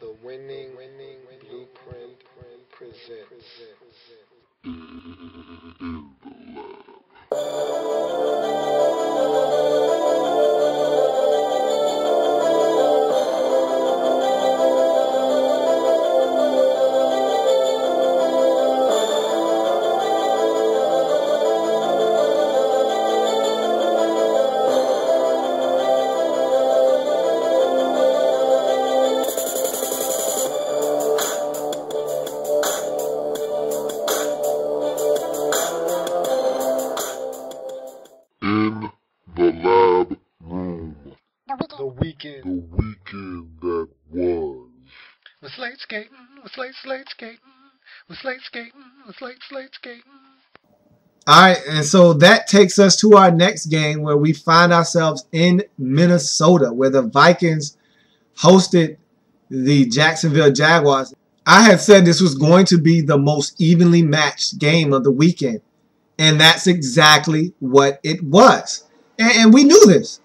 The winning blueprint presents. In the lab room. The weekend. The weekend that was. With Slate skating, with Slate skating, with Slate skating, with Slate skating. All right, and so that takes us to our next game where we find ourselves in Minnesota, where the Vikings hosted the Jacksonville Jaguars. I had said this was going to be the most evenly matched game of the weekend, and that's exactly what it was. And we knew this.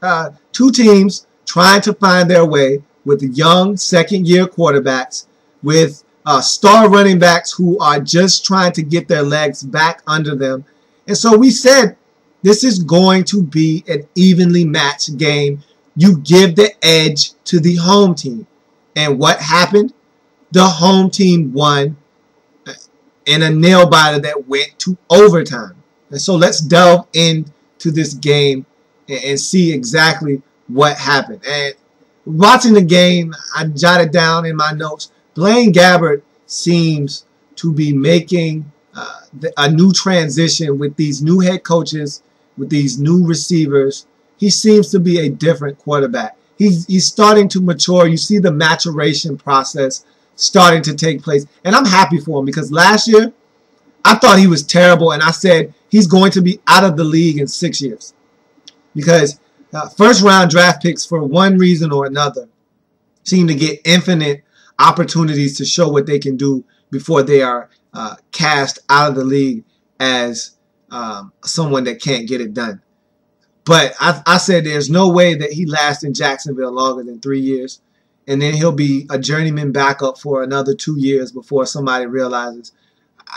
Two teams trying to find their way with young second-year quarterbacks, with star running backs who are just trying to get their legs back under them. And so we said this is going to be an evenly matched game. You give the edge to the home team. And what happened? The home team won in a nail-biter that went to overtime. And so let's delve into this game and see exactly what happened. And watching the game, I jotted down in my notes, Blaine Gabbert seems to be making a new transition with these new head coaches, with these new receivers. He seems to be a different quarterback. He's starting to mature. You see the maturation process starting to take place. And I'm happy for him because last year, I thought he was terrible, and I said he's going to be out of the league in 6 years. Because first-round draft picks, for one reason or another, seem to get infinite opportunities to show what they can do before they are cast out of the league as someone that can't get it done. But I said there's no way that he lasts in Jacksonville longer than 3 years. And then he'll be a journeyman backup for another 2 years before somebody realizes,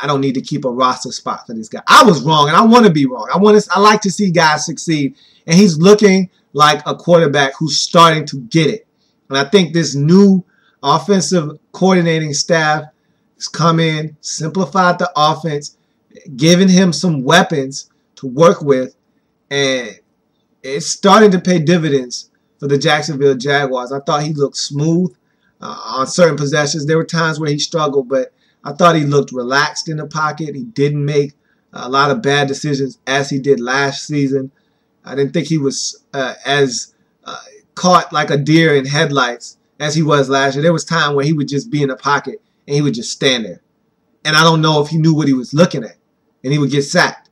I don't need to keep a roster spot for this guy. I was wrong, and I want to be wrong. I like to see guys succeed. And he's looking like a quarterback who's starting to get it. And I think this new offensive coordinating staff has come in, simplified the offense, given him some weapons to work with, and it's starting to pay dividends for the Jacksonville Jaguars. I thought he looked smooth on certain possessions. There were times where he struggled, but I thought he looked relaxed in the pocket. He didn't make a lot of bad decisions as he did last season. I didn't think he was as caught like a deer in headlights as he was last year. There was time where he would just be in the pocket and he would just stand there. And I don't know if he knew what he was looking at, and he would get sacked.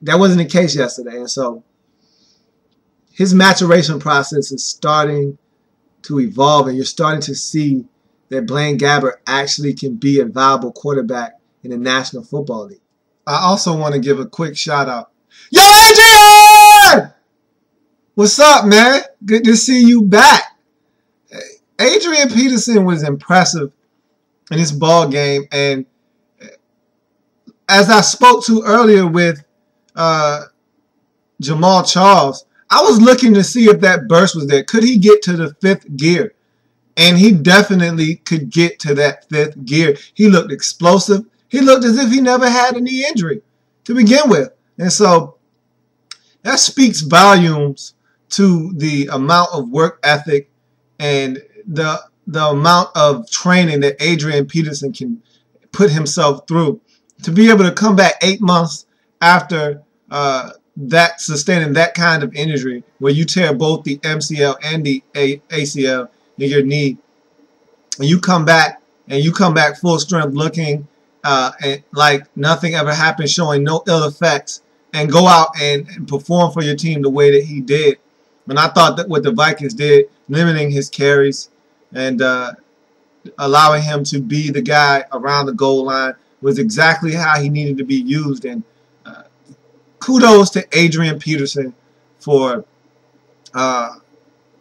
That wasn't the case yesterday. And so his maturation process is starting to evolve, and you're starting to see that Blaine Gabbert actually can be a viable quarterback in the National Football League. I also want to give a quick shout out. Yo, Adrian! What's up, man? Good to see you back. Adrian Peterson was impressive in this ball game, and as I spoke to earlier with Jamal Charles, I was looking to see if that burst was there. Could he get to the fifth gear? And he definitely could get to that fifth gear. He looked explosive. He looked as if he never had a knee injury to begin with. And so that speaks volumes to the amount of work ethic and the amount of training that Adrian Peterson can put himself through. To be able to come back 8 months after sustaining that kind of injury, where you tear both the MCL and the ACL in your knee, and you come back full strength, looking like nothing ever happened, showing no ill effects, and go out and perform for your team the way that he did. And I thought that what the Vikings did, limiting his carries and allowing him to be the guy around the goal line, was exactly how he needed to be used. And kudos to Adrian Peterson for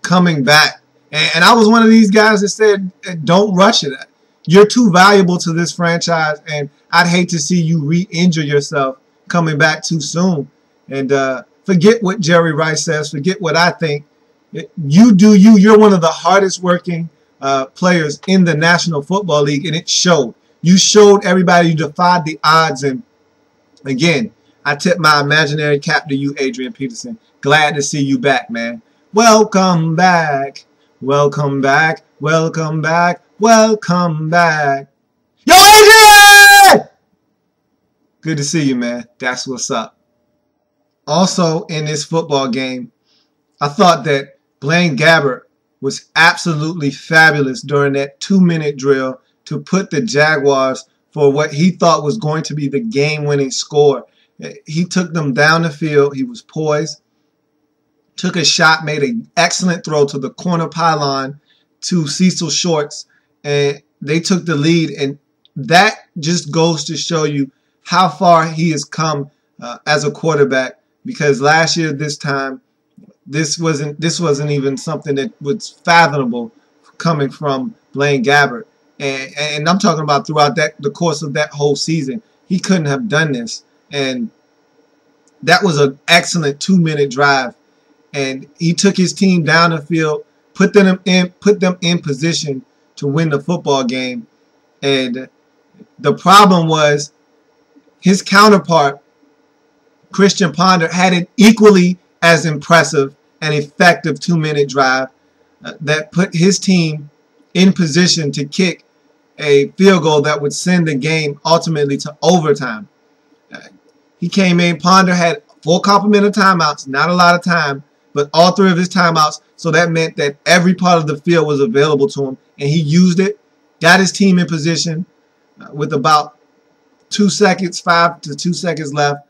coming back And I was one of these guys that said, don't rush it. You're too valuable to this franchise, and I'd hate to see you re-injure yourself coming back too soon. And forget what Jerry Rice says. Forget what I think. You do you. You're one of the hardest working players in the National Football League, and it showed. You showed everybody you defied the odds. And again, I tip my imaginary cap to you, Adrian Peterson. Glad to see you back, man. Welcome back. Welcome back. Welcome back. Welcome back. Yo, Adrian! Good to see you, man. That's what's up. Also, in this football game, I thought that Blaine Gabbert was absolutely fabulous during that 2-minute drill to put the Jaguars for what he thought was going to be the game-winning score. He took them down the field. He was poised, took a shot, made an excellent throw to the corner pylon to Cecil Shorts, and they took the lead. And that just goes to show you how far he has come as a quarterback, because last year this time, this wasn't even something that was fathomable coming from Blaine Gabbert. And I'm talking about throughout the course of that whole season. He couldn't have done this. And that was an excellent 2-minute drive. And he took his team down the field, put them in position to win the football game. And the problem was his counterpart, Christian Ponder, had an equally as impressive and effective 2-minute drive that put his team in position to kick a field goal that would send the game ultimately to overtime. He came in, Ponder had full complement of timeouts, not a lot of time, but all 3 of his timeouts, so that meant that every part of the field was available to him, and he used it, got his team in position with about 2 seconds, 5 to 2 seconds left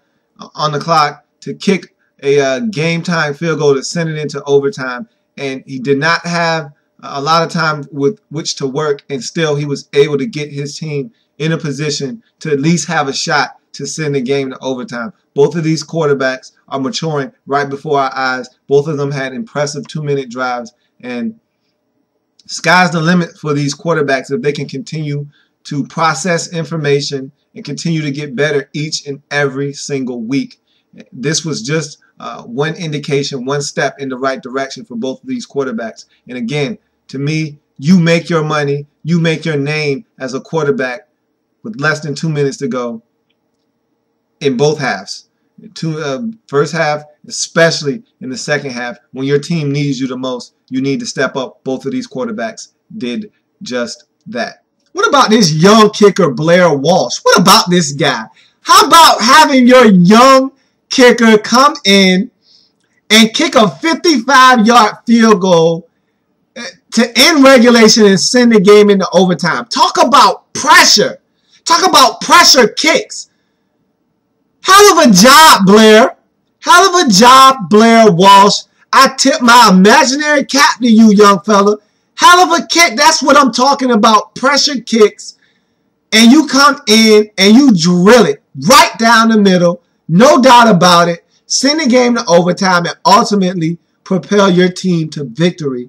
on the clock to kick a game-time field goal to send it into overtime. And he did not have a lot of time with which to work, and still he was able to get his team in a position to at least have a shot to send the game to overtime. Both of these quarterbacks are maturing right before our eyes. Both of them had impressive 2-minute drives, and sky's the limit for these quarterbacks if they can continue to process information and continue to get better each and every single week. This was just one indication, one step in the right direction for both of these quarterbacks. And again, to me, you make your money, you make your name as a quarterback with less than 2 minutes to go in both halves. First half, especially in the second half, when your team needs you the most, you need to step up. Both of these quarterbacks did just that. What about this young kicker, Blair Walsh? What about this guy? How about having your young kicker come in and kick a 55-yard field goal to end regulation and send the game into overtime? Talk about pressure. Talk about pressure kicks. Hell of a job, Blair. Hell of a job, Blair Walsh. I tip my imaginary cap to you, young fella. Hell of a kick. That's what I'm talking about. Pressure kicks. And you come in and you drill it right down the middle. No doubt about it. Send the game to overtime and ultimately propel your team to victory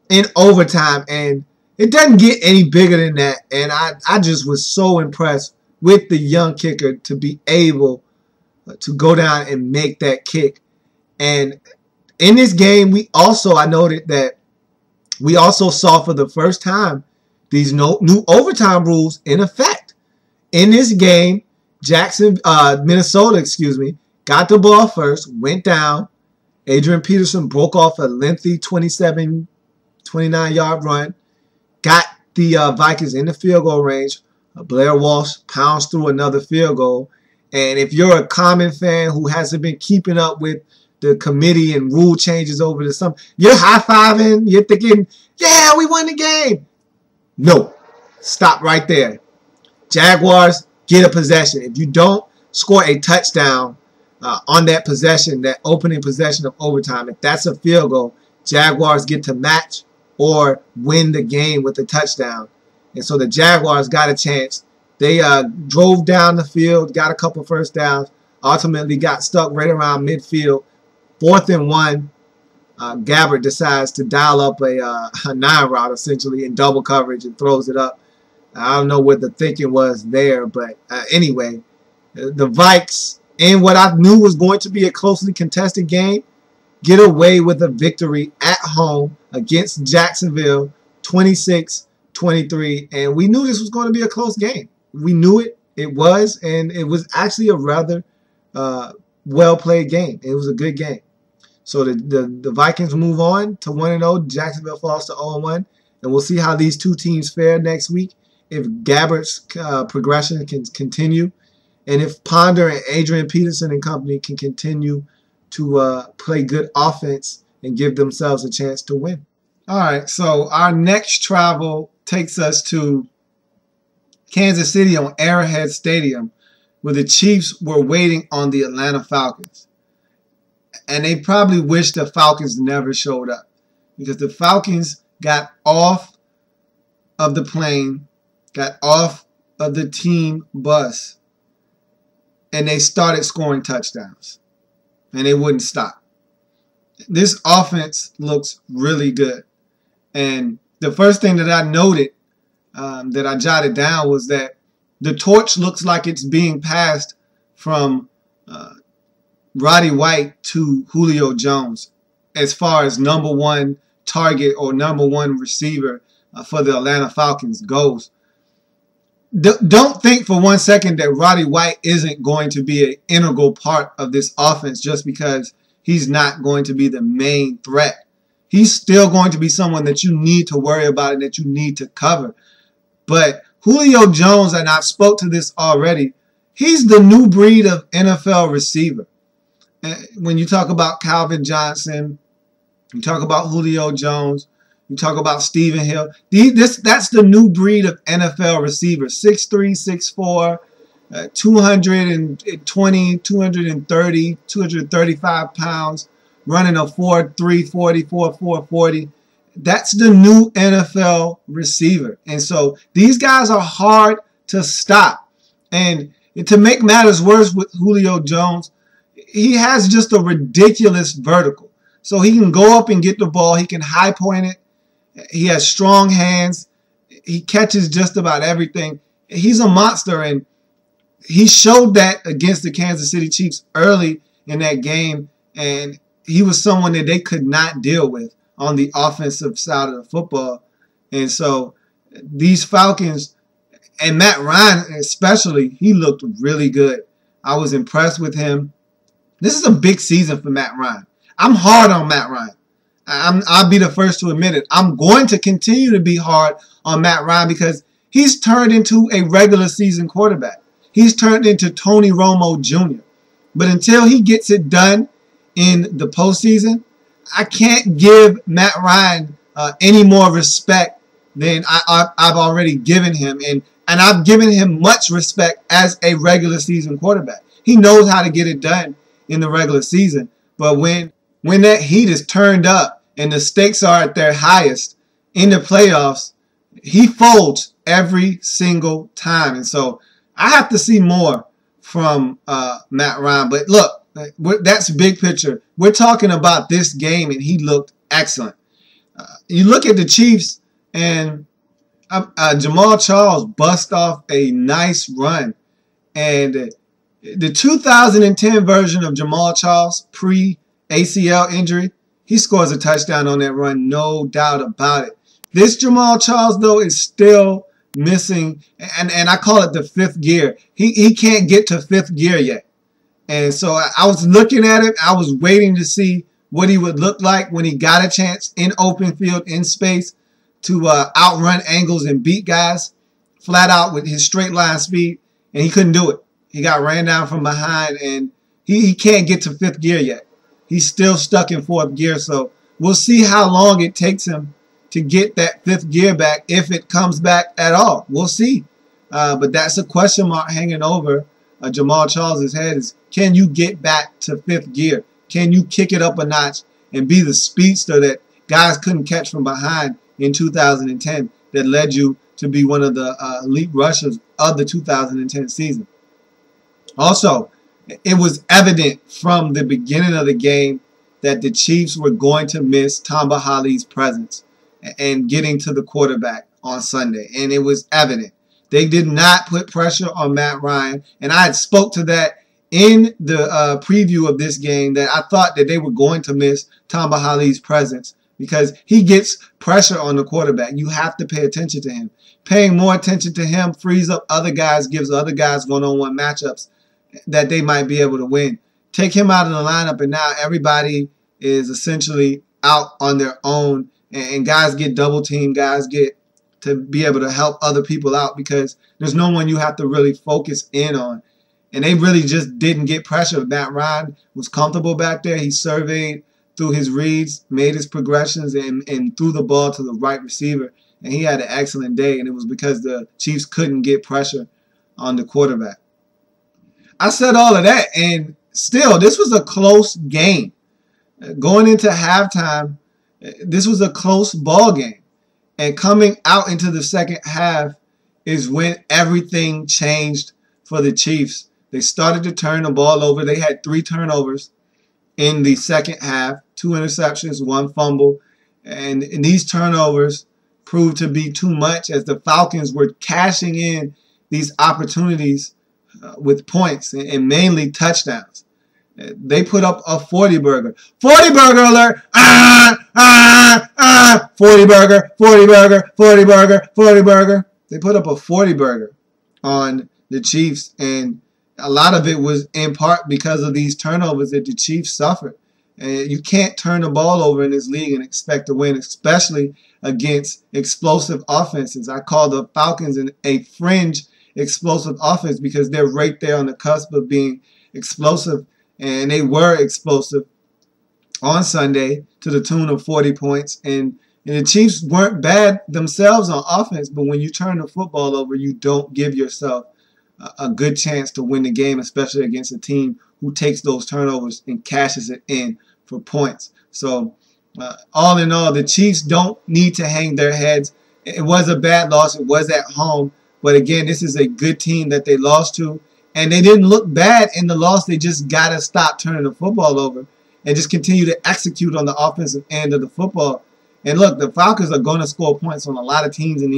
in overtime. And it doesn't get any bigger than that. And I just was so impressed with the young kicker to be able to go down and make that kick. And in this game, I noted that we also saw for the first time these new overtime rules in effect. In this game, Minnesota, got the ball first, went down. Adrian Peterson broke off a lengthy 29-yard run, got the Vikings in the field goal range. Blair Walsh pounds through another field goal. And if you're a Common fan who hasn't been keeping up with the committee and rule changes over the summer, you're high-fiving, you're thinking, yeah, we won the game. No. Stop right there. Jaguars get a possession. If you don't score a touchdown on that possession, that opening possession of overtime, if that's a field goal, Jaguars get to match or win the game with a touchdown. And so the Jaguars got a chance. They drove down the field, got a couple first downs, ultimately got stuck right around midfield, 4th and 1. Gabbert decides to dial up a 9 route essentially in double coverage and throws it up. I don't know what the thinking was there, but anyway, the Vikes, in what I knew was going to be a closely contested game, get away with a victory at home against Jacksonville, 26-23. And we knew this was going to be a close game. We knew it. It was, and it was actually a rather well-played game. It was a good game. So the Vikings move on to 1-0. Jacksonville falls to 0-1. And we'll see how these two teams fare next week. If Gabbert's progression can continue, and if Ponder and Adrian Peterson and company can continue to play good offense and give themselves a chance to win. All right, so our next travel takes us to Kansas City on Arrowhead Stadium, where the Chiefs were waiting on the Atlanta Falcons. And they probably wish the Falcons never showed up, because the Falcons got off of the plane, got off of the team bus, and they started scoring touchdowns. And they wouldn't stop. This offense looks really good. And the first thing that I noted, that I jotted down, was that the torch looks like it's being passed from Roddy White to Julio Jones as far as number one target or number one receiver for the Atlanta Falcons goes. Don't think for one second that Roddy White isn't going to be an integral part of this offense just because he's not going to be the main threat. He's still going to be someone that you need to worry about and that you need to cover. But Julio Jones, and I've spoke to this already, he's the new breed of NFL receiver. When you talk about Calvin Johnson, you talk about Julio Jones, you talk about Stephen Hill. That's the new breed of NFL receivers. 6'3", 6'4", 220, 230, 235 pounds, running a 4.3 40, 4.4 40. That's the new NFL receiver. And so these guys are hard to stop. And to make matters worse with Julio Jones, he has just a ridiculous vertical. So he can go up and get the ball. He can high point it. He has strong hands. He catches just about everything. He's a monster, and he showed that against the Kansas City Chiefs early in that game, and he was someone that they could not deal with on the offensive side of the football. And so these Falcons, and Matt Ryan especially, he looked really good. I was impressed with him. This is a big season for Matt Ryan. I'm hard on Matt Ryan. I'll be the first to admit it. I'm going to continue to be hard on Matt Ryan because he's turned into a regular season quarterback. He's turned into Tony Romo Jr. But until he gets it done in the postseason, I can't give Matt Ryan any more respect than I've already given him. And I've given him much respect as a regular season quarterback. He knows how to get it done in the regular season. But when that heat is turned up and the stakes are at their highest in the playoffs, he folds every single time. And so I have to see more from Matt Ryan. But look, that's big picture. We're talking about this game, and he looked excellent. You look at the Chiefs, and Jamal Charles bust off a nice run. And the 2010 version of Jamal Charles pre-ACL injury, he scores a touchdown on that run, no doubt about it. This Jamal Charles, though, is still missing, and I call it the fifth gear. He can't get to fifth gear yet. And so I was looking at it. I was waiting to see what he would look like when he got a chance in open field, in space, to outrun angles and beat guys flat out with his straight line speed, and he couldn't do it. He got ran down from behind, and he can't get to fifth gear yet. He's still stuck in fourth gear, so we'll see how long it takes him to get that fifth gear back, if it comes back at all. We'll see. But that's a question mark hanging over Jamal Charles' head is, can you get back to fifth gear? Can you kick it up a notch and be the speedster that guys couldn't catch from behind in 2010 that led you to be one of the elite rushers of the 2010 season? Also, it was evident from the beginning of the game that the Chiefs were going to miss Tamba Hali's presence and getting to the quarterback on Sunday. And it was evident. They did not put pressure on Matt Ryan. And I had spoke to that in the preview of this game, that I thought that they were going to miss Tamba Hali's presence because he gets pressure on the quarterback. You have to pay attention to him. Paying more attention to him frees up other guys, gives other guys one-on-one matchups that they might be able to win. Take him out of the lineup, and now everybody is essentially out on their own, and guys get double-teamed, guys get to be able to help other people out because there's no one you have to really focus in on. And they really just didn't get pressure. Matt Ryan was comfortable back there. He surveyed through his reads, made his progressions, and threw the ball to the right receiver. And he had an excellent day, and it was because the Chiefs couldn't get pressure on the quarterback. I said all of that, and still, this was a close game. Going into halftime, this was a close ball game. And coming out into the second half is when everything changed for the Chiefs. They started to turn the ball over. They had 3 turnovers in the second half, 2 interceptions, 1 fumble. And these turnovers proved to be too much as the Falcons were cashing in these opportunities with points and mainly touchdowns. They put up a 40-burger. 40-burger alert! 40-burger, 40-burger, 40-burger, 40-burger. They put up a 40-burger on the Chiefs, and a lot of it was in part because of these turnovers that the Chiefs suffered. And you can't turn the ball over in this league and expect to win, especially against explosive offenses. I call the Falcons a fringe explosive offense because they're right there on the cusp of being explosive, and they were explosive on Sunday to the tune of 40 points. And the Chiefs weren't bad themselves on offense, but when you turn the football over, you don't give yourself a good chance to win the game, especially against a team who takes those turnovers and cashes it in for points. So all in all, the Chiefs don't need to hang their heads. It was a bad loss. It was at home. But again, this is a good team that they lost to. And they didn't look bad in the loss. They just got to stop turning the football over and just continue to execute on the offensive end of the football. And look, the Falcons are going to score points on a lot of teams in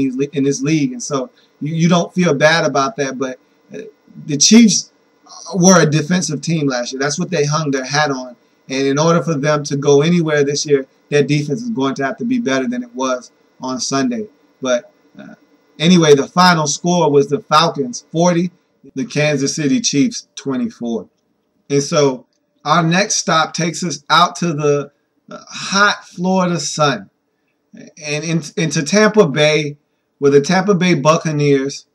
this league. And so you don't feel bad about that. But the Chiefs were a defensive team last year. That's what they hung their hat on. And in order for them to go anywhere this year, their defense is going to have to be better than it was on Sunday. But anyway, the final score was the Falcons 40, the Kansas City Chiefs 24. And so our next stop takes us out to the hot Florida sun and into Tampa Bay, where the Tampa Bay Buccaneers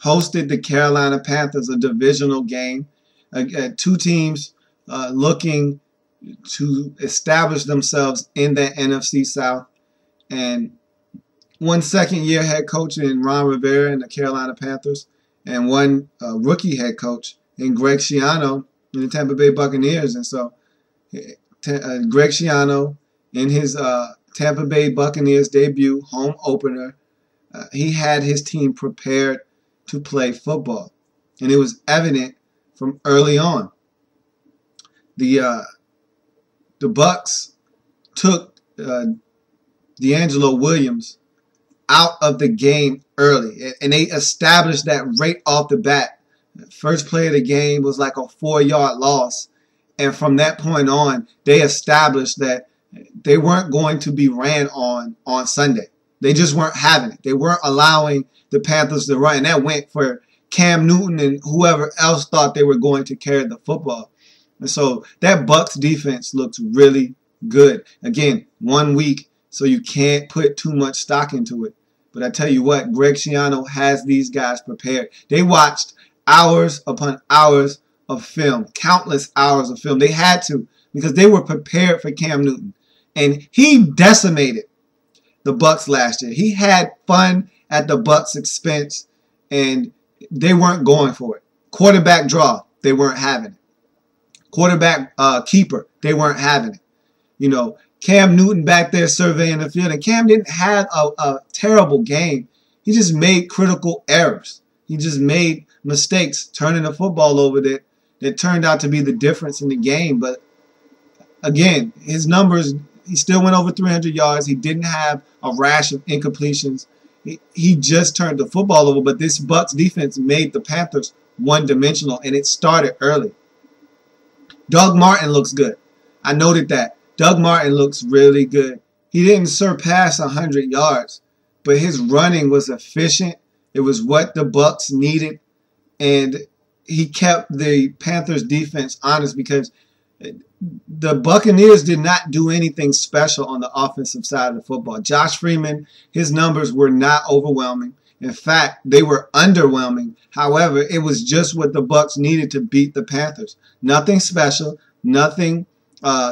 hosted the Carolina Panthers, a divisional game. 2 teams looking to establish themselves in the NFC South. And 1 second-year head coach in Ron Rivera in the Carolina Panthers, and 1 rookie head coach in Greg Schiano in the Tampa Bay Buccaneers. And so Greg Schiano, in his Tampa Bay Buccaneers debut home opener, he had his team prepared to play football. And it was evident from early on. The Bucs took D'Angelo Williams out of the game early, and they established that right off the bat. First play of the game was like a 4-yard loss, and from that point on, they established that they weren't going to be ran on Sunday. They just weren't having it. They weren't allowing the Panthers to run, and that went for Cam Newton and whoever else thought they were going to carry the football. And so that Bucs defense looks really good. Again, 1 week, so you can't put too much stock into it. But I tell you what, Greg Schiano has these guys prepared. They watched hours upon hours of film, countless hours of film. They had to, because they were prepared for Cam Newton. And he decimated the Bucs last year. He had fun at the Bucs' expense, and they weren't going for it. Quarterback draw, they weren't having it. Quarterback keeper, they weren't having it. You know, Cam Newton back there surveying the field, and Cam didn't have a terrible game. He just made critical errors. He just made mistakes turning the football over that turned out to be the difference in the game. But again, his numbers, he still went over 300 yards. He didn't have a rash of incompletions. He just turned the football over, but this Bucs defense made the Panthers one-dimensional, and it started early. Doug Martin looks good. I noted that. Doug Martin looks really good. He didn't surpass 100 yards, but his running was efficient. It was what the Bucs needed, and he kept the Panthers defense honest because the Buccaneers did not do anything special on the offensive side of the football. Josh Freeman, his numbers were not overwhelming. In fact, they were underwhelming. However, it was just what the Bucs needed to beat the Panthers. Nothing special, nothing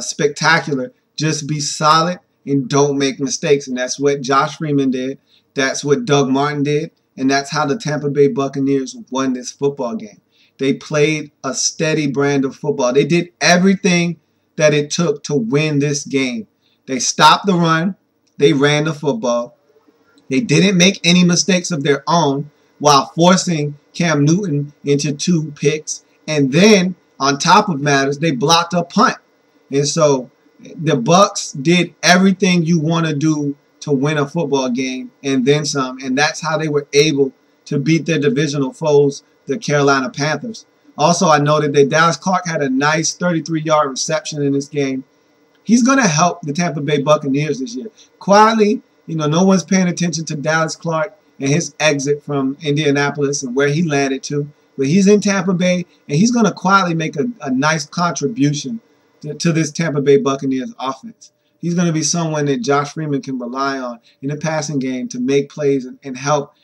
spectacular. Just be solid and don't make mistakes. And that's what Josh Freeman did. That's what Doug Martin did. And that's how the Tampa Bay Buccaneers won this football game. They played a steady brand of football. They did everything that it took to win this game. They stopped the run. They ran the football. They didn't make any mistakes of their own while forcing Cam Newton into 2 picks. And then, on top of matters, they blocked a punt. And so the Bucs did everything you want to do to win a football game and then some. And that's how they were able to beat their divisional foes, the Carolina Panthers. Also, I noted that Dallas Clark had a nice 33-yard reception in this game. He's going to help the Tampa Bay Buccaneers this year. Quietly, no one's paying attention to Dallas Clark and his exit from Indianapolis and where he landed to. But he's in Tampa Bay, and he's going to quietly make a nice contribution to this Tampa Bay Buccaneers offense. He's going to be someone that Josh Freeman can rely on in the passing game to make plays and help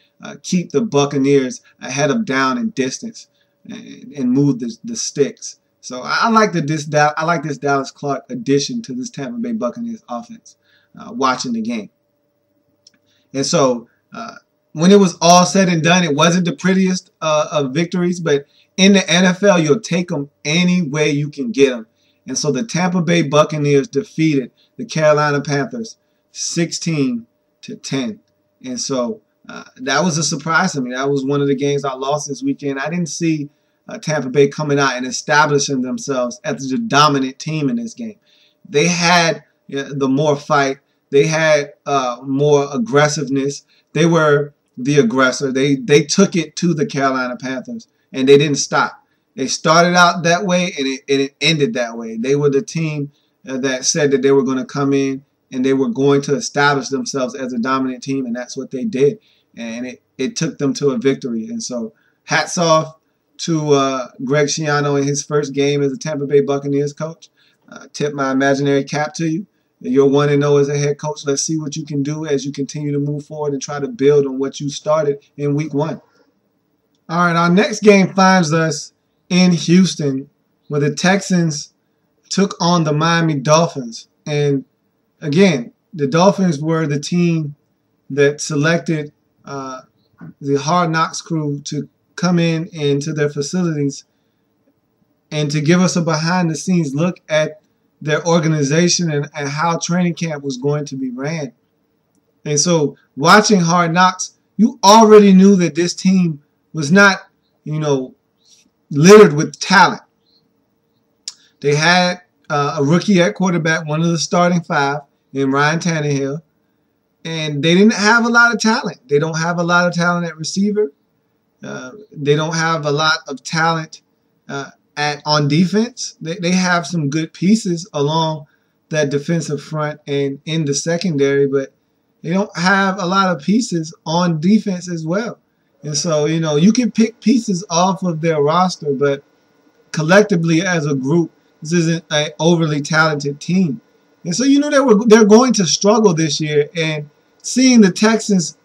keep the Buccaneers ahead of down and distance and move the sticks. So I like this Dallas Clark addition to this Tampa Bay Buccaneers offense. Watching the game, and so when it was all said and done, it wasn't the prettiest of victories, but in the NFL, you'll take them any way you can get them. And so the Tampa Bay Buccaneers defeated the Carolina Panthers 16-10. And so that was a surprise to me. That was one of the games I lost this weekend. I didn't see Tampa Bay coming out and establishing themselves as the dominant team in this game. They had the more fight. They had more aggressiveness. They were the aggressor. They took it to the Carolina Panthers, and they didn't stop. They started out that way, and it ended that way. They were the team that said that they were going to come in and they were going to establish themselves as a dominant team, and that's what they did. And it took them to a victory. And so hats off to Greg Schiano in his first game as a Tampa Bay Buccaneers coach. Tip my imaginary cap to you. You're 1-0 as a head coach. Let's see what you can do as you continue to move forward and try to build on what you started in week 1. All right, our next game finds us in Houston, where the Texans took on the Miami Dolphins. And again, the Dolphins were the team that selected the Hard Knocks crew to come into their facilities and to give us a behind-the-scenes look at their organization and how training camp was going to be ran. And so watching Hard Knocks, you already knew that this team was not, littered with talent. They had a rookie at quarterback, one of the starting 5, in Ryan Tannehill, and they didn't have a lot of talent. They don't have a lot of talent at receiver. They don't have a lot of talent on defense. They have some good pieces along that defensive front and in the secondary, but they don't have a lot of pieces on defense as well. And so, you can pick pieces off of their roster, but collectively as a group, this isn't an overly talented team. And so, they're going to struggle this year. And seeing the Texans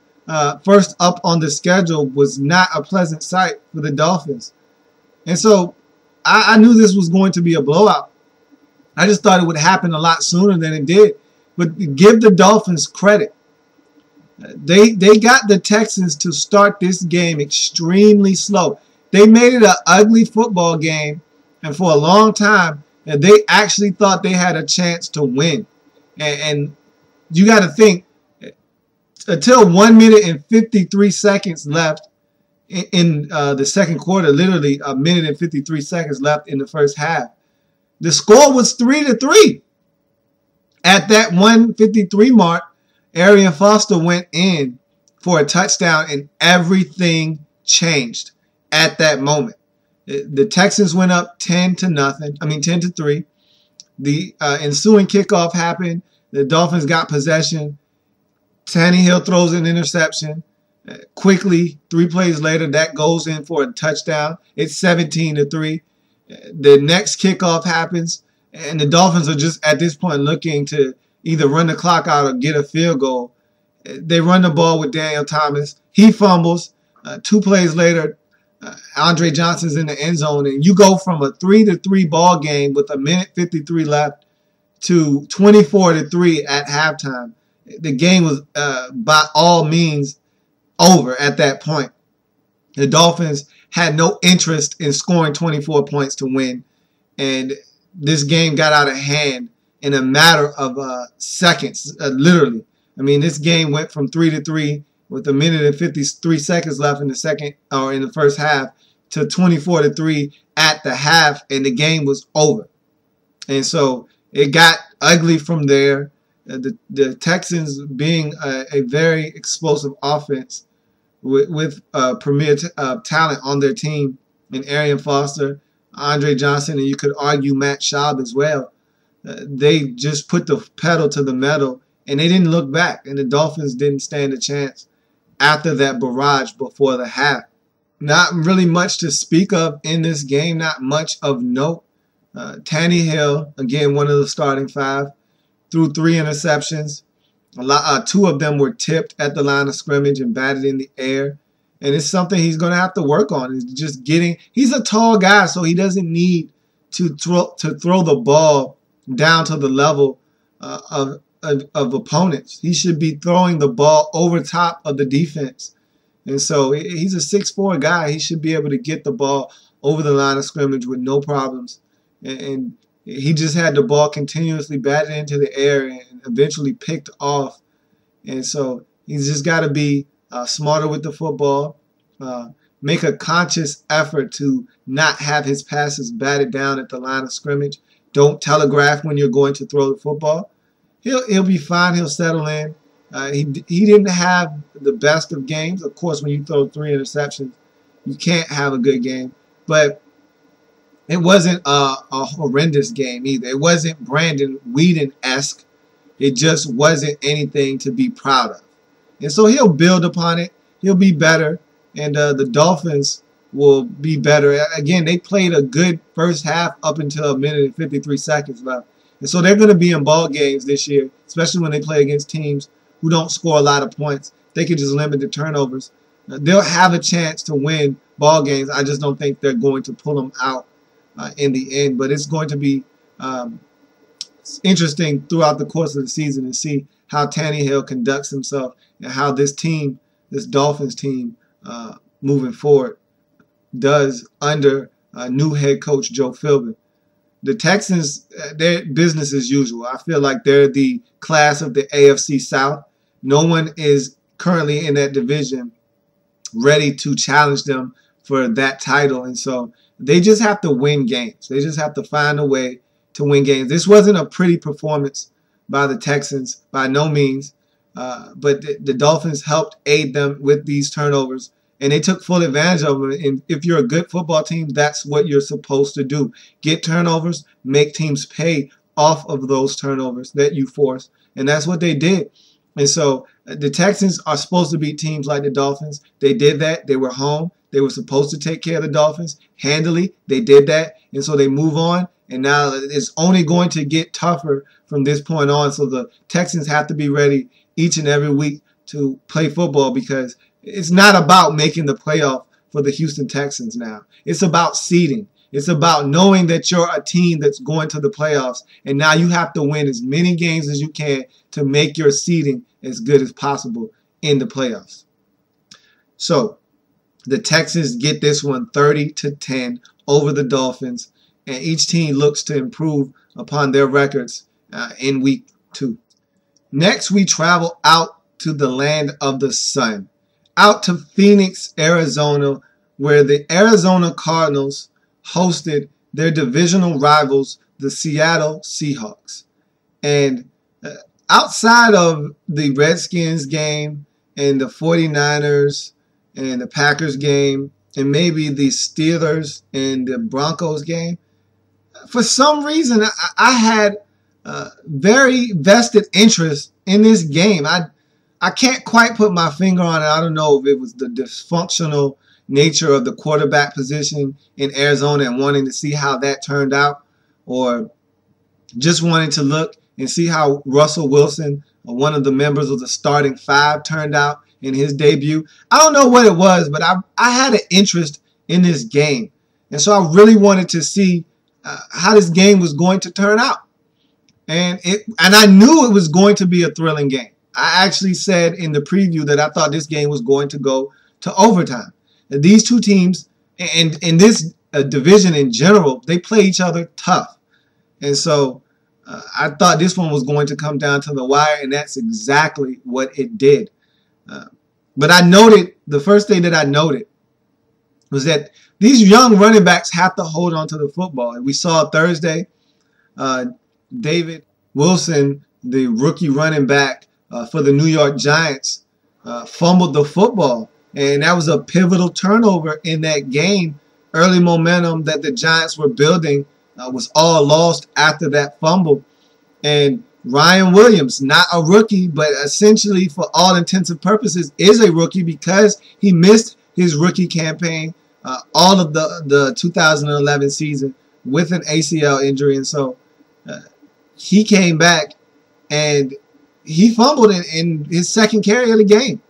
first up on the schedule was not a pleasant sight for the Dolphins. And so I knew this was going to be a blowout. I just thought it would happen a lot sooner than it did. But give the Dolphins credit. They got the Texans to start this game extremely slow. They made it an ugly football game, and for a long time, they actually thought they had a chance to win. And you got to think, until 1 minute and 53 seconds left in the second quarter, literally 1 minute and 53 seconds left in the first half, the score was 3-3. At that 153 mark, Arian Foster went in for a touchdown, and everything changed at that moment. The Texans went up 10-3. The ensuing kickoff happened. The Dolphins got possession. Tannehill throws an interception. Quickly, 3 plays later, that goes in for a touchdown. It's 17-3. The next kickoff happens, and the Dolphins are just at this point looking to either run the clock out or get a field goal. They run the ball with Daniel Thomas. He fumbles. 2 plays later, Andre Johnson's in the end zone, and you go from a 3-3 ball game with 1:53 left to 24-3 at halftime. The game was by all means over at that point. The Dolphins had no interest in scoring 24 points to win, and this game got out of hand in a matter of seconds, literally. I mean, this game went from 3-3 with 1:53 seconds left in the second or in the first half to 24-3 at the half, and the game was over. And so it got ugly from there. The Texans, being a very explosive offense with premier talent on their team, in Arian Foster, Andre Johnson, and you could argue Matt Schaub as well, they just put the pedal to the metal, and they didn't look back. And the Dolphins didn't stand a chance after that barrage before the half. Not really much to speak of in this game, not much of note. Tannehill, again, one of the starting 5, threw 3 interceptions. 2 of them were tipped at the line of scrimmage and batted in the air. And it's something he's going to have to work on. Is just he's a tall guy, so he doesn't need to throw the ball down to the level of opponents. He should be throwing the ball over top of the defense. And so he's a 6'4" guy. He should be able to get the ball over the line of scrimmage with no problems. And he just had the ball continuously batted into the air and eventually picked off. And so he's just got to be smarter with the football, make a conscious effort to not have his passes batted down at the line of scrimmage. Don't telegraph when you're going to throw the football. He'll be fine. He'll settle in. He didn't have the best of games. Of course, when you throw 3 interceptions, you can't have a good game. But it wasn't a horrendous game either. It wasn't Brandon Weeden-esque. It just wasn't anything to be proud of. And so he'll build upon it. He'll be better. And the Dolphins will be better. Again, they played a good first half up until 1:53 seconds left. And so they're going to be in ball games this year, especially when they play against teams who don't score a lot of points. They can just limit the turnovers. They'll have a chance to win ball games. I just don't think they're going to pull them out in the end. But it's going to be interesting throughout the course of the season to see how Tannehill conducts himself and how this team, this Dolphins team, moving forward, does under new head coach Joe Philbin. The Texans, they're business as usual. I feel like they're the class of the AFC South. No one is currently in that division ready to challenge them for that title. And so they just have to win games. They just have to find a way to win games. This wasn't a pretty performance by the Texans, by no means. But the Dolphins helped aid them with these turnovers, and they took full advantage of them. And if you're a good football team, that's what you're supposed to do. Get turnovers, make teams pay off of those turnovers that you force. And that's what they did. And so the Texans are supposed to beat teams like the Dolphins. They did that. They were home. They were supposed to take care of the Dolphins handily. They did that. And so they move on. And now it's only going to get tougher from this point on. So the Texans have to be ready each and every week to play football, because it's not about making the playoff for the Houston Texans now. It's about seeding. It's about knowing that you're a team that's going to the playoffs, and now you have to win as many games as you can to make your seeding as good as possible in the playoffs. So the Texans get this one 30-10 over the Dolphins, and each team looks to improve upon their records in week 2. Next, we travel out to the land of the sun, out to Phoenix, Arizona, where the Arizona Cardinals hosted their divisional rivals, the Seattle Seahawks. And outside of the Redskins game and the 49ers and the Packers game and maybe the Steelers and the Broncos game, for some reason I had very vested interest in this game. I can't quite put my finger on it. I don't know if it was the dysfunctional nature of the quarterback position in Arizona and wanting to see how that turned out, or just wanting to look and see how Russell Wilson, one of the members of the starting five, turned out in his debut. I don't know what it was, but I had an interest in this game. And so I really wanted to see how this game was going to turn out. And I knew it was going to be a thrilling game. I actually said in the preview that I thought this game was going to go to overtime. These two teams, and in this division in general, they play each other tough. And so I thought this one was going to come down to the wire, and that's exactly what it did. But I noted, the first thing that I noted was that these young running backs have to hold on to the football. And we saw Thursday, David Wilson, the rookie running back for the New York Giants, fumbled the football. And that was a pivotal turnover in that game. Early momentum that the Giants were building was all lost after that fumble. And Ryan Williams, not a rookie, but essentially for all intents and purposes is a rookie because he missed his rookie campaign all of the 2011 season with an ACL injury. And so he came back and he fumbled in his second carry of the game.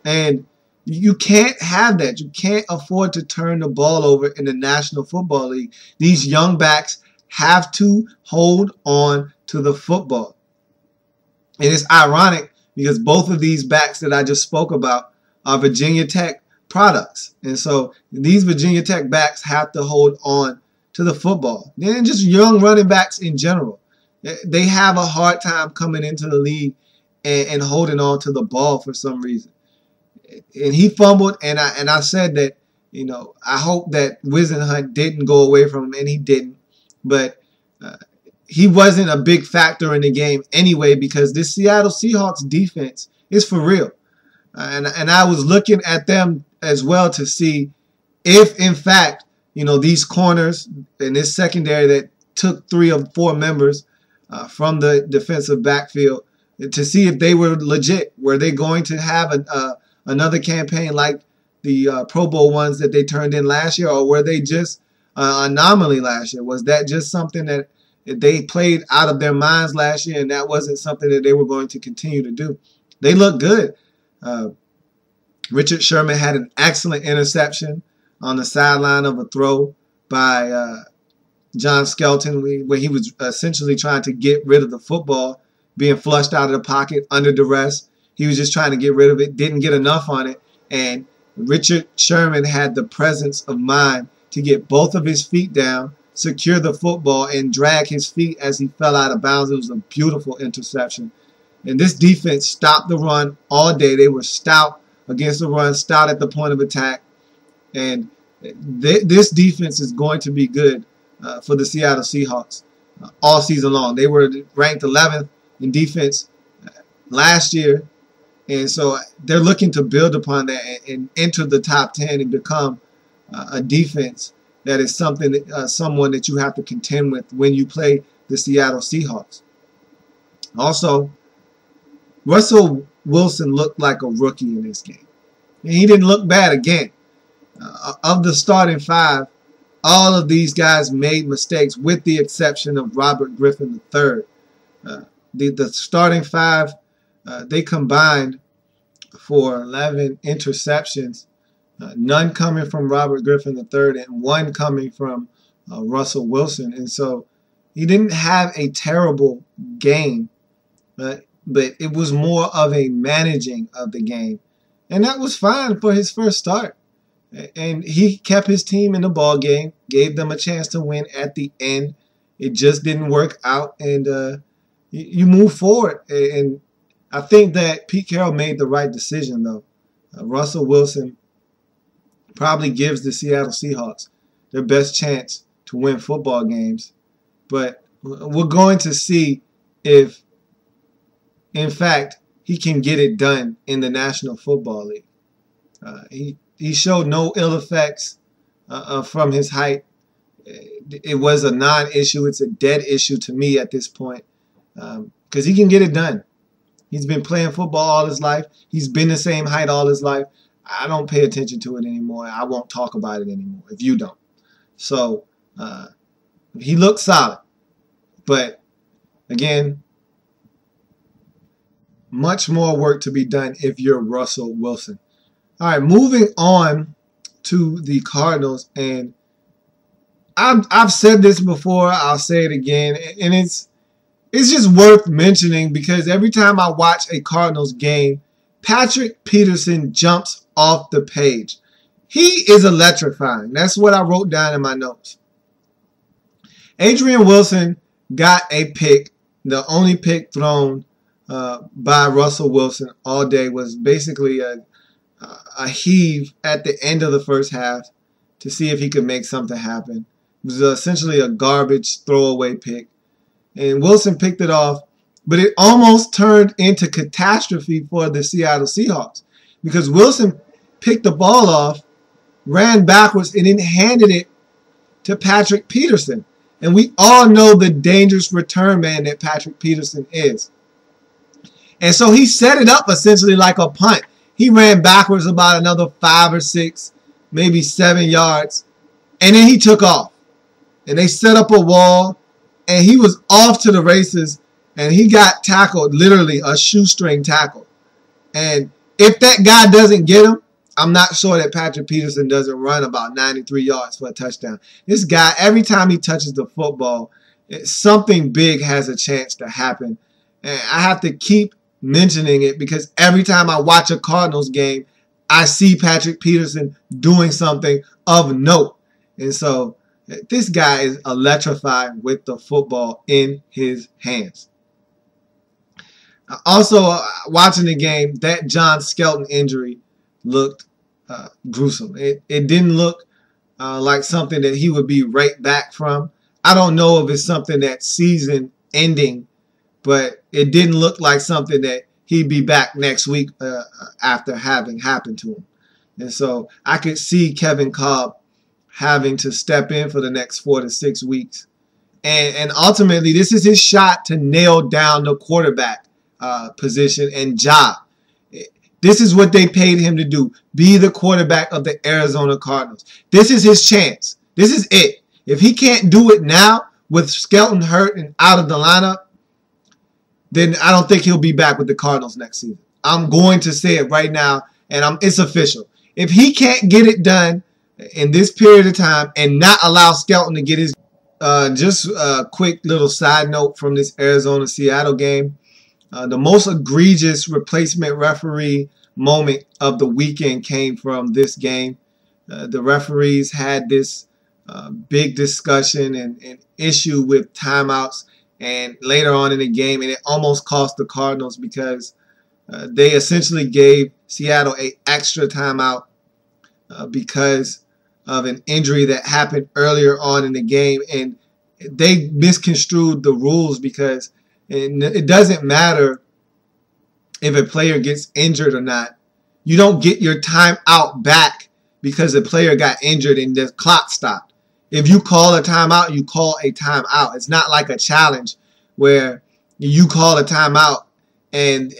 And you can't have that. You can't afford to turn the ball over in the National Football League. These young backs have to hold on to the football. And it's ironic because both of these backs that I just spoke about are Virginia Tech products. And so these Virginia Tech backs have to hold on to the football. And just young running backs in general. They have a hard time coming into the league and holding on to the ball for some reason. And he fumbled, and I said that, you know, I hope that Wisenhunt didn't go away from him, and he didn't. But he wasn't a big factor in the game anyway because this Seattle Seahawks defense is for real. And I was looking at them as well to see if, in fact, you know, these corners in this secondary that took 3 or 4 members from the defensive backfield to see if they were legit. Were they going to have another campaign like the Pro Bowl ones that they turned in last year, or were they just anomaly last year? Was that just something that they played out of their minds last year and that wasn't something that they were going to continue to do? They look good. Richard Sherman had an excellent interception on the sideline of a throw by John Skelton where he was essentially trying to get rid of the football being flushed out of the pocket under duress. He was just trying to get rid of it, didn't get enough on it, and Richard Sherman had the presence of mind to get both of his feet down, secure the football, and drag his feet as he fell out of bounds. It was a beautiful interception. And this defense stopped the run all day. They were stout against the run, stout at the point of attack. And this defense is going to be good for the Seattle Seahawks all season long. They were ranked 11th in defense last year. And so they're looking to build upon that and enter the top 10 and become a defense that is something that, someone that you have to contend with when you play the Seattle Seahawks. Also, Russell Wilson looked like a rookie in this game. And he didn't look bad again. Of the starting 5, all of these guys made mistakes with the exception of Robert Griffin III. The starting 5, they combined for 11 interceptions, none coming from Robert Griffin III and 1 coming from Russell Wilson. And so he didn't have a terrible game, but it was more of a managing of the game. And that was fine for his first start. And he kept his team in the ball game, gave them a chance to win at the end. It just didn't work out, and you move forward. And I think that Pete Carroll made the right decision, though. Russell Wilson probably gives the Seattle Seahawks their best chance to win football games. But we're going to see if in fact, he can get it done in the National Football League. He showed no ill effects from his height. It was a non-issue. It's a dead issue to me at this point because he can get it done. He's been playing football all his life. He's been the same height all his life. I don't pay attention to it anymore. I won't talk about it anymore if you don't. So he looks solid. But again, much more work to be done if you're Russell Wilson. All right, moving on to the Cardinals. And I've said this before. I'll say it again. And it's just worth mentioning because every time I watch a Cardinals game, Patrick Peterson jumps off the page. He is electrifying. That's what I wrote down in my notes. Adrian Wilson got a pick. The only pick thrown by Russell Wilson all day was basically a heave at the end of the first half to see if he could make something happen. It was essentially a garbage throwaway pick. And Wilson picked it off, but it almost turned into catastrophe for the Seattle Seahawks because Wilson picked the ball off, ran backwards, and then handed it to Patrick Peterson. And we all know the dangerous return man that Patrick Peterson is. And so he set it up essentially like a punt. He ran backwards about another 5 or 6, maybe 7 yards, and then he took off. And they set up a wall, and he was off to the races, and he got tackled, literally a shoestring tackle. And if that guy doesn't get him, I'm not sure that Patrick Peterson doesn't run about 93 yards for a touchdown. This guy, every time he touches the football, something big has a chance to happen. And I have to keep mentioning it because every time I watch a Cardinals game, I see Patrick Peterson doing something of note. And so this guy is electrified with the football in his hands. Also, watching the game, that John Skelton injury looked gruesome. It didn't look like something that he would be right back from. I don't know if it's something that's season ending, but it didn't look like something that he'd be back next week after having happened to him. And so I could see Kevin Kolb having to step in for the next 4 to 6 weeks. And ultimately, this is his shot to nail down the quarterback position and job. This is what they paid him to do. Be the quarterback of the Arizona Cardinals. This is his chance. This is it. If he can't do it now with Skelton hurt and out of the lineup, then I don't think he'll be back with the Cardinals next season. I'm going to say it right now, and it's official. If he can't get it done in this period of time and not allow Skelton to get his just a quick little side note from this Arizona-Seattle game. The most egregious replacement referee moment of the weekend came from this game. The referees had this big discussion and issue with timeouts and later on in the game, and it almost cost the Cardinals because they essentially gave Seattle an extra timeout because of an injury that happened earlier on in the game, and they misconstrued the rules because it doesn't matter if a player gets injured or not. You don't get your timeout back because the player got injured and the clock stopped. If you call a timeout, you call a timeout. It's not like a challenge where you call a timeout and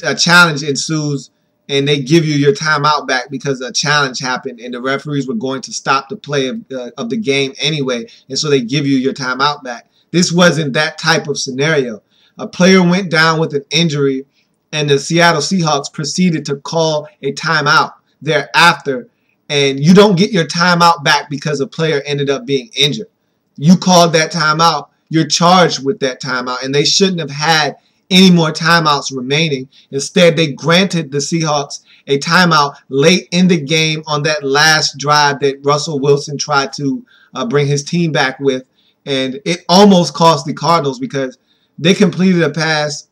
a challenge ensues and they give you your timeout back because a challenge happened and the referees were going to stop the play of the game anyway, and so they give you your timeout back. This wasn't that type of scenario. A player went down with an injury and the Seattle Seahawks proceeded to call a timeout thereafter, and you don't get your timeout back because a player ended up being injured. You called that timeout. You're charged with that timeout, and they shouldn't have had any more timeouts remaining. Instead, they granted the Seahawks a timeout late in the game on that last drive that Russell Wilson tried to bring his team back with, and it almost cost the Cardinals because they completed a pass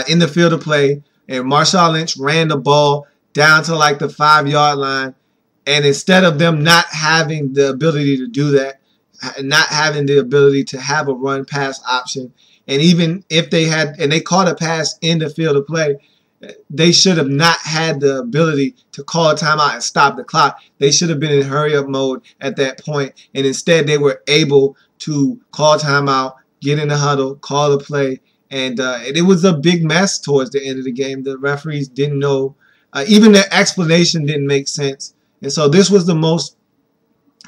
in the field of play, and Marshawn Lynch ran the ball down to like the 5-yard line, and instead of them not having the ability to do that, not having the ability to have a run-pass option, And even if they had, and they caught a pass in the field of play, they should have not had the ability to call a timeout and stop the clock. They should have been in hurry-up mode at that point, and instead they were able to call timeout, get in the huddle, call the play, and it was a big mess towards the end of the game. The referees didn't know. Even their explanation didn't make sense. And so this was the most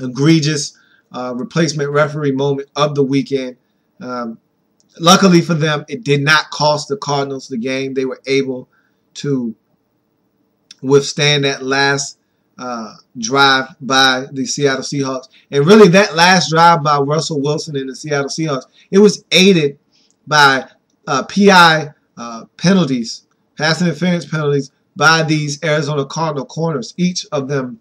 egregious replacement referee moment of the weekend. Luckily for them, it did not cost the Cardinals the game. They were able to withstand that last drive by the Seattle Seahawks. And really that last drive by Russell Wilson and the Seattle Seahawks, it was aided by PI penalties, pass interference penalties by these Arizona Cardinal corners, each of them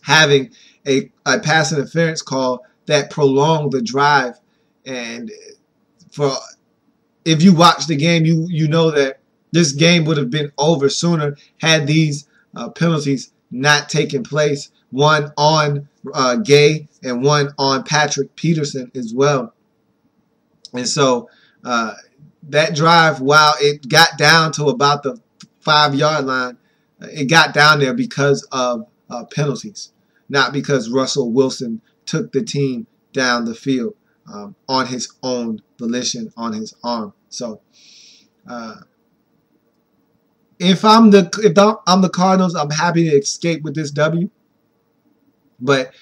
having a pass interference call that prolonged the drive. And if you watch the game, you know that this game would have been over sooner had these penalties not taken place. One on Gay and one on Patrick Peterson as well. And so that drive, while it got down to about the 5-yard line, it got down there because of penalties, not because Russell Wilson took the team down the field on his own volition, on his arm. So if I'm the Cardinals, I'm happy to escape with this W. But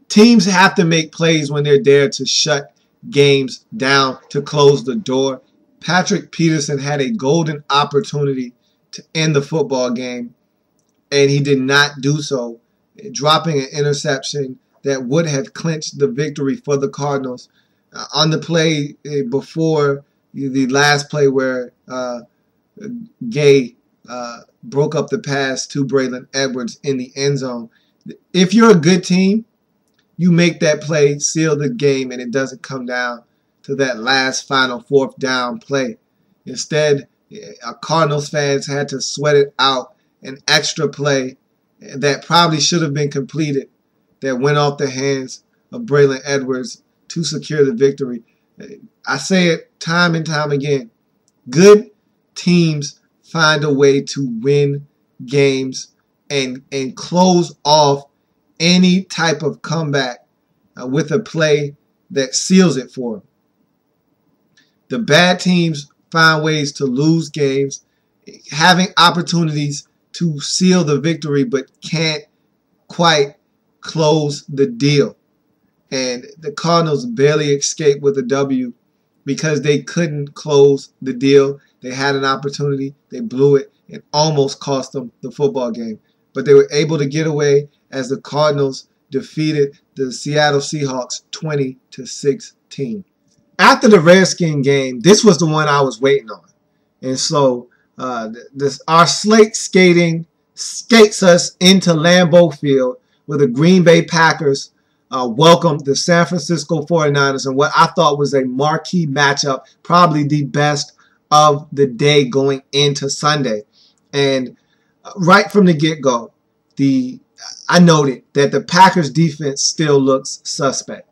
teams have to make plays when they're there to shut games down, to close the door. Patrick Peterson had a golden opportunity to end the football game, and he did not do so, dropping an interception that would have clinched the victory for the Cardinals. On the play before the last play where Gay broke up the pass to Braylon Edwards in the end zone. If you're a good team, you make that play, seal the game, and it doesn't come down to that last final 4th down play. Instead, Cardinals fans had to sweat it out, an extra play that probably should have been completed that went off the hands of Braylon Edwards to secure the victory. I say it time and time again. Good teams find a way to win games and close off any type of comeback with a play that seals it for them. The bad teams find ways to lose games, having opportunities to seal the victory, but can't quite close the deal. And the Cardinals barely escaped with a W because they couldn't close the deal. They had an opportunity, they blew it, and almost cost them the football game. But they were able to get away as the Cardinals defeated the Seattle Seahawks 20-16. After the Redskin game, this was the one I was waiting on. And so our Slate skating skates us into Lambeau Field where the Green Bay Packers welcomed the San Francisco 49ers in what I thought was a marquee matchup, probably the best of the day going into Sunday. And right from the get-go, I noted that the Packers defense still looks suspect.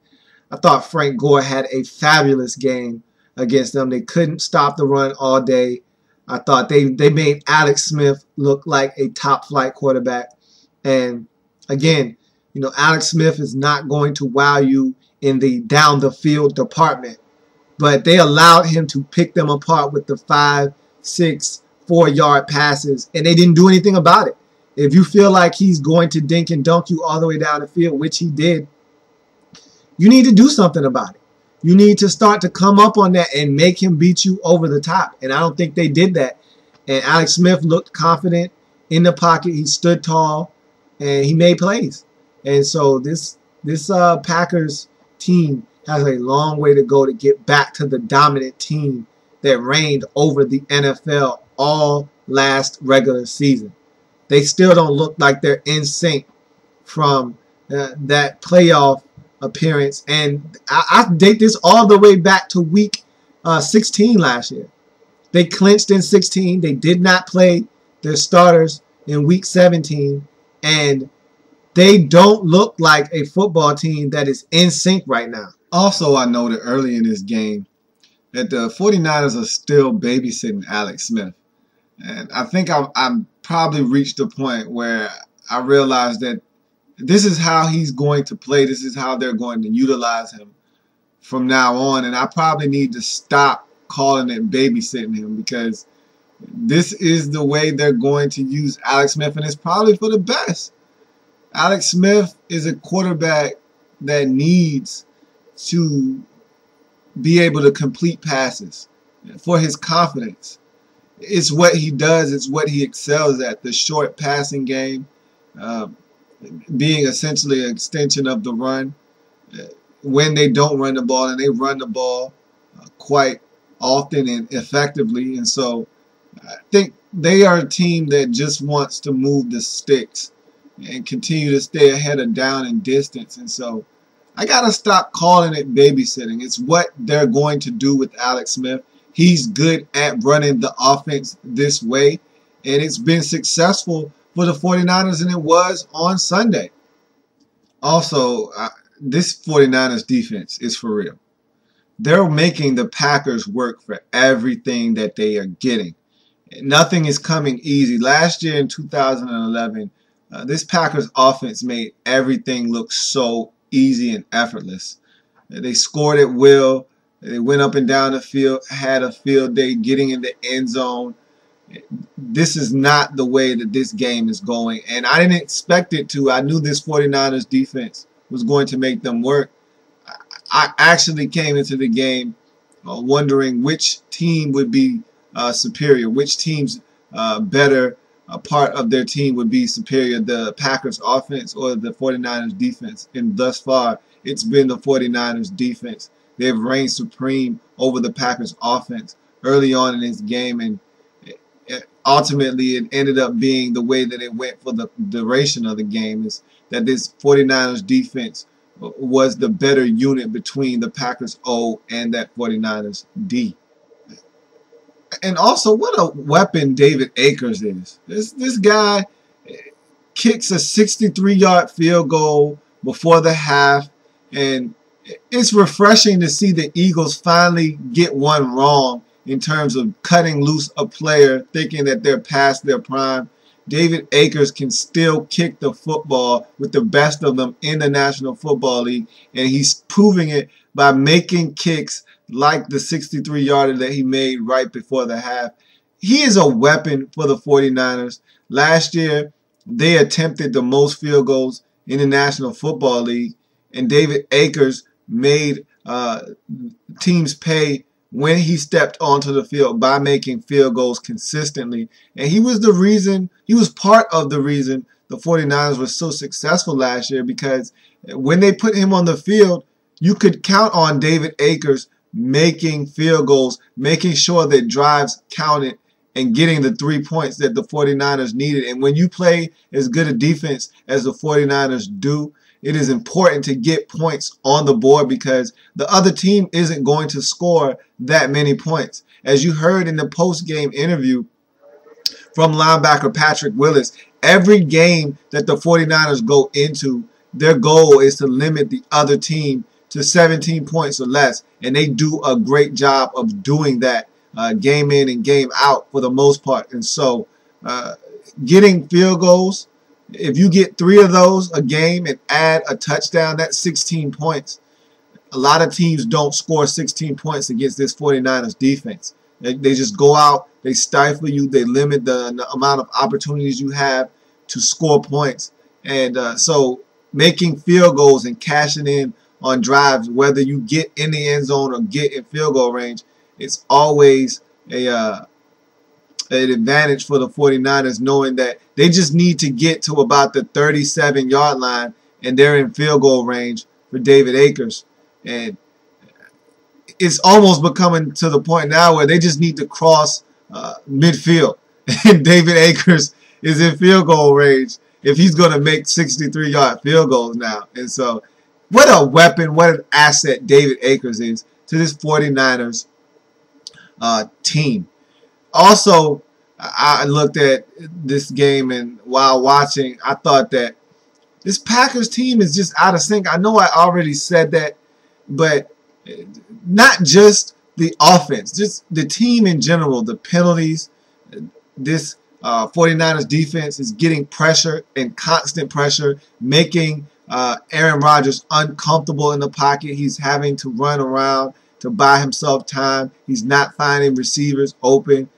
I thought Frank Gore had a fabulous game against them. They couldn't stop the run all day. I thought they made Alex Smith look like a top-flight quarterback. And again, you know, Alex Smith is not going to wow you in the down-the-field department. But they allowed him to pick them apart with the 5, 6, 4-yard passes, and they didn't do anything about it. If you feel like he's going to dink and dunk you all the way down the field, which he did, you need to do something about it. You need to start to come up on that and make him beat you over the top. And I don't think they did that. And Alex Smith looked confident in the pocket. He stood tall, and he made plays. And so this Packers team has a long way to go to get back to the dominant team that reigned over the NFL all last regular season. They still don't look like they're in sync from that playoff appearance. And I date this all the way back to week 16 last year. They clinched in 16. They did not play their starters in week 17. And they don't look like a football team that is in sync right now. Also, I noted early in this game that the 49ers are still babysitting Alex Smith. And I think I'm probably reached a point where I realized that this is how he's going to play. This is how they're going to utilize him from now on. And I probably need to stop calling it babysitting him, because this is the way they're going to use Alex Smith, and it's probably for the best. Alex Smith is a quarterback that needs to be able to complete passes for his confidence. It's what he does. It's what he excels at. The short passing game, being essentially an extension of the run. When they don't run the ball, and they run the ball quite often and effectively. And so I think they are a team that just wants to move the sticks and continue to stay ahead of down and distance. And so I got to stop calling it babysitting. It's what they're going to do with Alex Smith. He's good at running the offense this way, and it's been successful for the 49ers, and it was on Sunday. Also, this 49ers defense is for real. They're making the Packers work for everything that they are getting. Nothing is coming easy. Last year in 2011, this Packers offense made everything look so easy and effortless. They scored at will. They went up and down the field, had a field day getting in the end zone. This is not the way that this game is going, and I didn't expect it to. I knew this 49ers defense was going to make them work. I actually came into the game wondering which team would be superior, which team's better part of their team would be superior, the Packers offense or the 49ers defense. And thus far, it's been the 49ers defense. They've reigned supreme over the Packers offense early on in this game, and ultimately it ended up being the way that it went for the duration of the game, is that this 49ers defense was the better unit between the Packers O and that 49ers D. And also, what a weapon David Akers is. This guy kicks a 63-yard field goal before the half, and it's refreshing to see the Eagles finally get one wrong in terms of cutting loose a player thinking that they're past their prime. David Akers can still kick the football with the best of them in the National Football League, and he's proving it by making kicks like the 63-yarder that he made right before the half. He is a weapon for the 49ers. Last year, they attempted the most field goals in the National Football League, and David Akers made teams pay when he stepped onto the field by making field goals consistently. And he was part of the reason the 49ers were so successful last year, because when they put him on the field, you could count on David Akers making field goals, making sure that drives counted, and getting the 3 points that the 49ers needed. And when you play as good a defense as the 49ers do, it is important to get points on the board, because the other team isn't going to score that many points. As you heard in the post-game interview from linebacker Patrick Willis, every game that the 49ers go into, their goal is to limit the other team to 17 points or less, and they do a great job of doing that game in and game out for the most part. And so getting field goals, if you get 3 of those a game and add a touchdown, that's 16 points. A lot of teams don't score 16 points against this 49ers defense. They just go out, they stifle you, they limit the amount of opportunities you have to score points. And so making field goals and cashing in on drives, whether you get in the end zone or get in field goal range, it's always an advantage for the 49ers, knowing that they just need to get to about the 37-yard line and they're in field goal range for David Akers. And it's almost becoming to the point now where they just need to cross midfield, and David Akers is in field goal range if he's going to make 63-yard field goals now. And so what a weapon, what an asset David Akers is to this 49ers team. Also, I looked at this game, and while watching, I thought that this Packers team is just out of sync. I know I already said that, but not just the offense, just the team in general, the penalties, this 49ers defense is getting pressure and constant pressure, making Aaron Rodgers uncomfortable in the pocket. He's having to run around to buy himself time. He's not finding receivers open.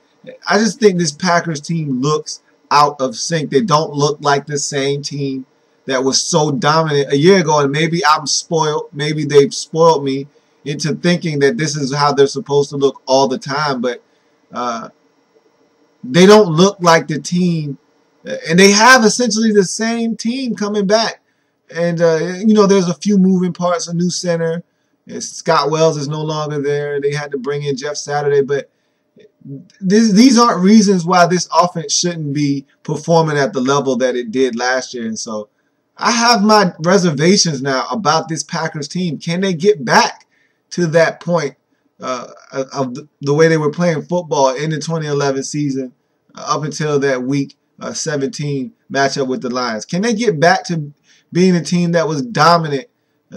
I just think this Packers team looks out of sync. They don't look like the same team that was so dominant a year ago. And maybe I'm spoiled. Maybe they've spoiled me into thinking that this is how they're supposed to look all the time. But they don't look like the team. And they have essentially the same team coming back. And, you know, there's a few moving parts. A new center. Scott Wells is no longer there. They had to bring in Jeff Saturday. But these aren't reasons why this offense shouldn't be performing at the level that it did last year. And so I have my reservations now about this Packers team. Can they get back to that point of the way they were playing football in the 2011 season up until that week 17 matchup with the Lions? Can they get back to being a team that was dominant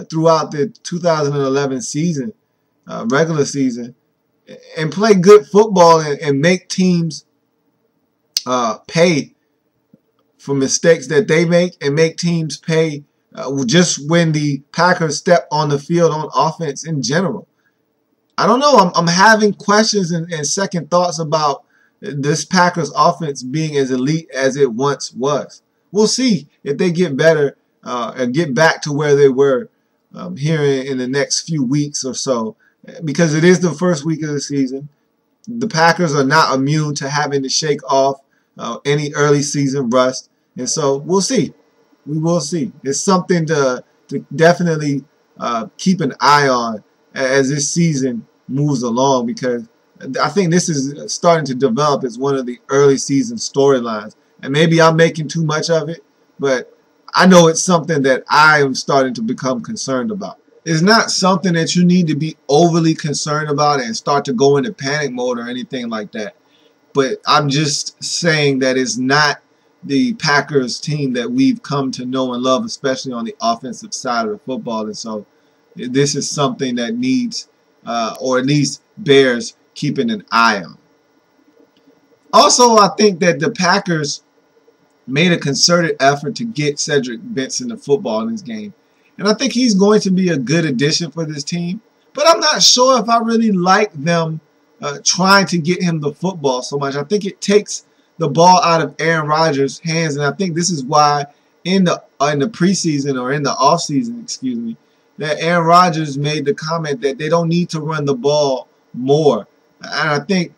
throughout the 2011 season, regular season, and play good football and make teams pay for mistakes that they make and make teams pay just when the Packers step on the field on offense in general? I don't know. I'm having questions and second thoughts about this Packers offense being as elite as it once was. We'll see if they get better and get back to where they were here in the next few weeks or so, because it is the first week of the season. The Packers are not immune to having to shake off any early season rust. And so we'll see. We will see. It's something to definitely keep an eye on as this season moves along, because I think this is starting to develop as one of the early season storylines. And maybe I'm making too much of it, but I know it's something that I am starting to become concerned about. It's not something that you need to be overly concerned about and start to go into panic mode or anything like that. But I'm just saying that it's not the Packers team that we've come to know and love, especially on the offensive side of the football. And so this is something that needs, or at least bears keeping an eye on. Also, I think that the Packers made a concerted effort to get Cedric Benson the football in this game. And I think he's going to be a good addition for this team. But I'm not sure if I really like them trying to get him the football so much. I think it takes the ball out of Aaron Rodgers' hands. And I think this is why in the preseason, or in the offseason, excuse me, that Aaron Rodgers made the comment that they don't need to run the ball more. And I think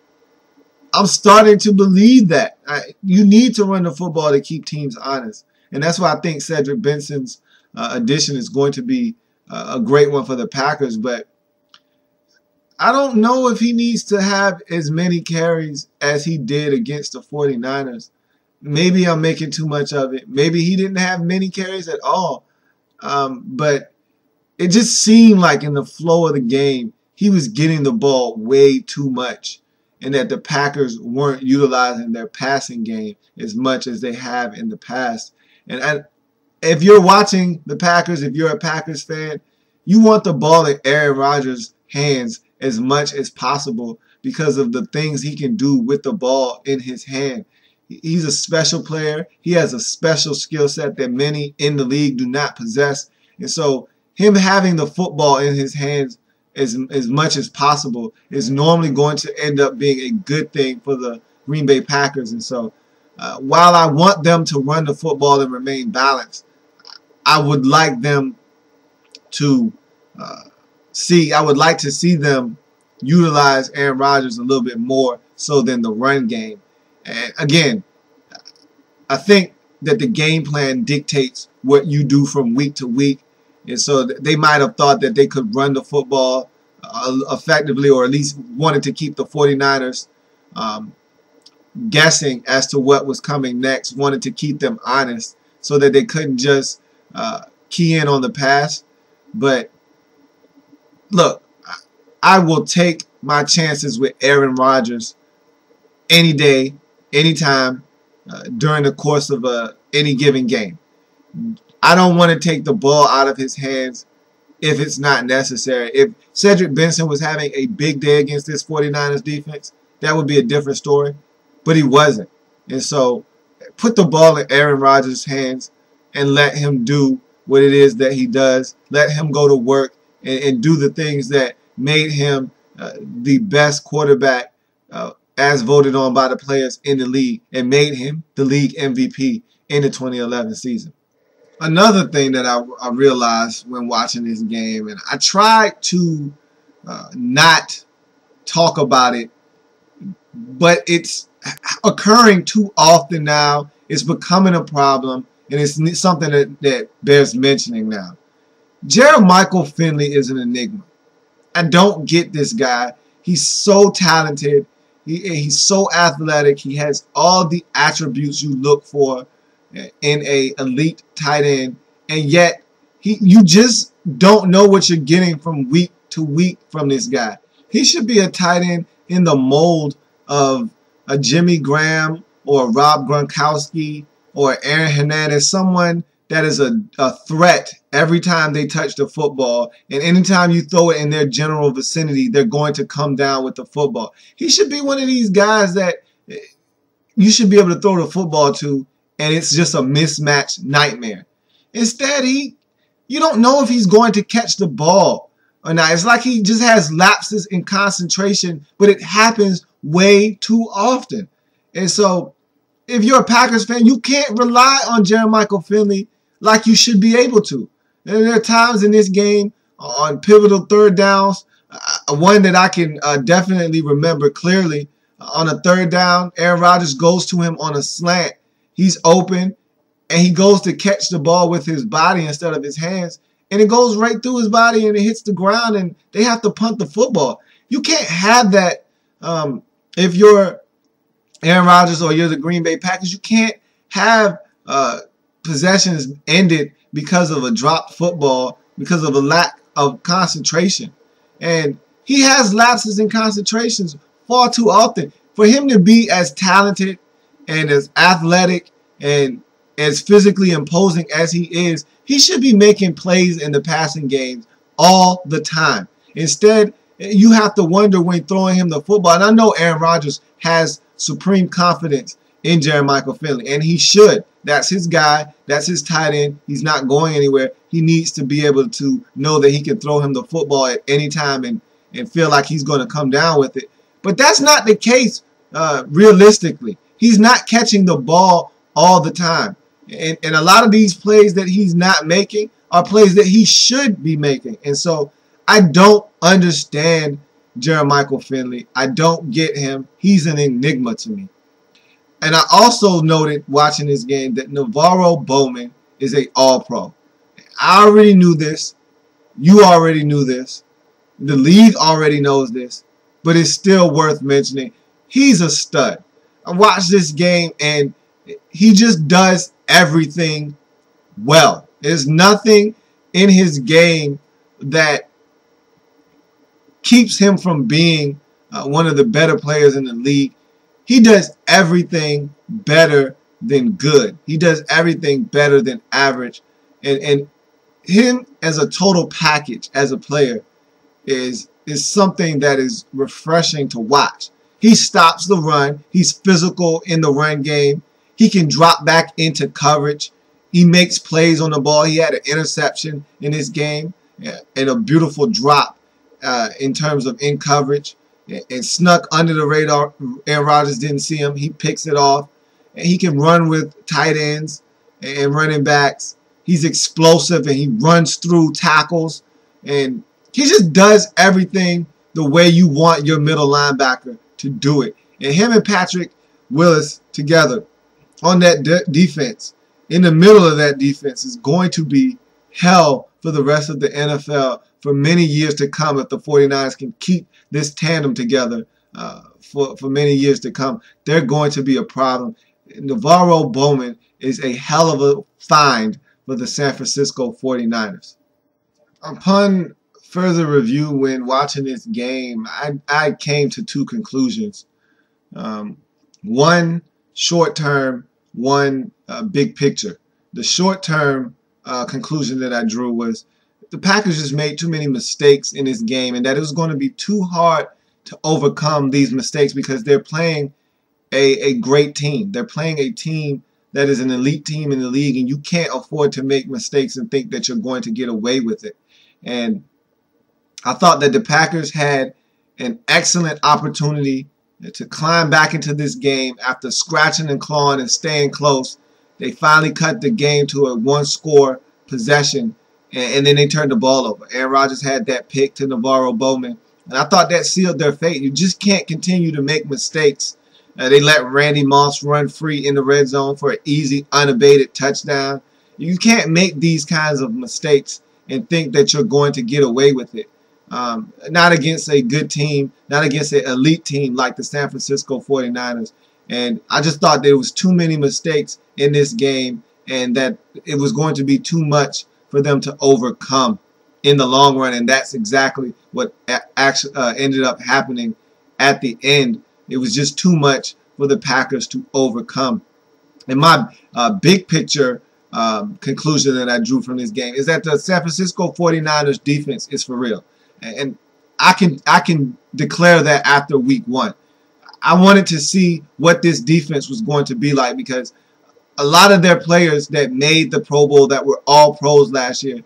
I'm starting to believe that. You need to run the football to keep teams honest. And that's why I think Cedric Benson's addition is going to be a great one for the Packers. But I don't know if he needs to have as many carries as he did against the 49ers. Maybe I'm making too much of it. Maybe he didn't have many carries at all. But it just seemed like in the flow of the game, he was getting the ball way too much, and that the Packers weren't utilizing their passing game as much as they have in the past. And if you're watching the Packers, if you're a Packers fan, you want the ball in Aaron Rodgers' hands as much as possible because of the things he can do with the ball in his hand. He's a special player. He has a special skill set that many in the league do not possess. And so him having the football in his hands as much as possible is normally going to end up being a good thing for the Green Bay Packers. And so while I want them to run the football and remain balanced, I would like them to I would like to see them utilize Aaron Rodgers a little bit more so than the run game. And again, I think that the game plan dictates what you do from week to week. And so they might have thought that they could run the football effectively, or at least wanted to keep the 49ers guessing as to what was coming next, wanted to keep them honest so that they couldn't just key in on the pass. But look, I will take my chances with Aaron Rodgers any day, anytime, during the course of any given game. I don't want to take the ball out of his hands if it's not necessary. If Cedric Benson was having a big day against this 49ers defense, that would be a different story. But he wasn't. And so put the ball in Aaron Rodgers' hands and let him do what it is that he does. Let him go to work and do the things that made him the best quarterback as voted on by the players in the league and made him the league MVP in the 2011 season. Another thing that I realized when watching this game, and I tried to not talk about it, but it's occurring too often now. It's becoming a problem, and it's something that bears mentioning now. Jermichael Finley is an enigma. I don't get this guy. He's so talented. He's so athletic. He has all the attributes you look for in a elite tight end, and yet you just don't know what you're getting from week to week from this guy. He should be a tight end in the mold of a Jimmy Graham or a Rob Gronkowski or Aaron Hernandez, someone that is a threat every time they touch the football, and anytime you throw it in their general vicinity, they're going to come down with the football. He should be one of these guys that you should be able to throw the football to, and it's just a mismatch nightmare. Instead, you don't know if he's going to catch the ball or not. It's like he just has lapses in concentration, but it happens way too often. And so if you're a Packers fan, you can't rely on Jermichael Finley like you should be able to. And there are times in this game on pivotal third downs, one that I can definitely remember clearly. On a third down, Aaron Rodgers goes to him on a slant. He's open, and he goes to catch the ball with his body instead of his hands, and it goes right through his body, and it hits the ground, and they have to punt the football. You can't have that if you're Aaron Rodgers or you're the Green Bay Packers. You can't have possessions ended because of a dropped football, because of a lack of concentration. And he has lapses in concentrations far too often. For him to be as talented and as athletic and as physically imposing as he is, he should be making plays in the passing games all the time. Instead, you have to wonder when throwing him the football. And I know Aaron Rodgers has supreme confidence in Jermichael Finley, and he should. That's his guy. That's his tight end. He's not going anywhere. He needs to be able to know that he can throw him the football at any time and feel like he's going to come down with it. But that's not the case realistically. He's not catching the ball all the time. And a lot of these plays that he's not making are plays that he should be making. And so I don't understand Jermichael Finley. I don't get him. He's an enigma to me. And I also noted watching this game that Navarro Bowman is an all-pro. I already knew this. You already knew this. The league already knows this. But it's still worth mentioning. He's a stud. I watched this game and he just does everything well. There's nothing in his game that keeps him from being one of the better players in the league. He does everything better than good. He does everything better than average. And him as a total package as a player is something that is refreshing to watch. He stops the run. He's physical in the run game. He can drop back into coverage. He makes plays on the ball. He had an interception in this game and a beautiful drop in terms of in coverage and snuck under the radar. Aaron Rodgers didn't see him. He picks it off. And he can run with tight ends and running backs. He's explosive and he runs through tackles. And he just does everything the way you want your middle linebacker to do it. And him and Patrick Willis together on that defense, in the middle of that defense, is going to be hell for the rest of the NFL for many years to come if the 49ers can keep this tandem together for many years to come. They're going to be a problem. Navarro Bowman is a hell of a find for the San Francisco 49ers. Upon further review when watching this game, I came to two conclusions. One short term, one big picture. The short term conclusion that I drew was the Packers just made too many mistakes in this game, and that it was going to be too hard to overcome these mistakes because they're playing a great team. They're playing a team that is an elite team in the league, and you can't afford to make mistakes and think that you're going to get away with it. And I thought that the Packers had an excellent opportunity to climb back into this game after scratching and clawing and staying close. They finally cut the game to a one-score possession, and then they turned the ball over. Aaron Rodgers had that pick to Navarro Bowman, and I thought that sealed their fate. You just can't continue to make mistakes. They let Randy Moss run free in the red zone for an easy, unabated touchdown. You can't make these kinds of mistakes and think that you're going to get away with it. Not against a good team, not against an elite team like the San Francisco 49ers. And I just thought there was too many mistakes in this game and that it was going to be too much for them to overcome in the long run. And that's exactly what actually ended up happening at the end. It was just too much for the Packers to overcome. And my big picture conclusion that I drew from this game is that the San Francisco 49ers defense is for real. And I can declare that after week 1. I wanted to see what this defense was going to be like because a lot of their players that made the Pro Bowl that were all pros last year,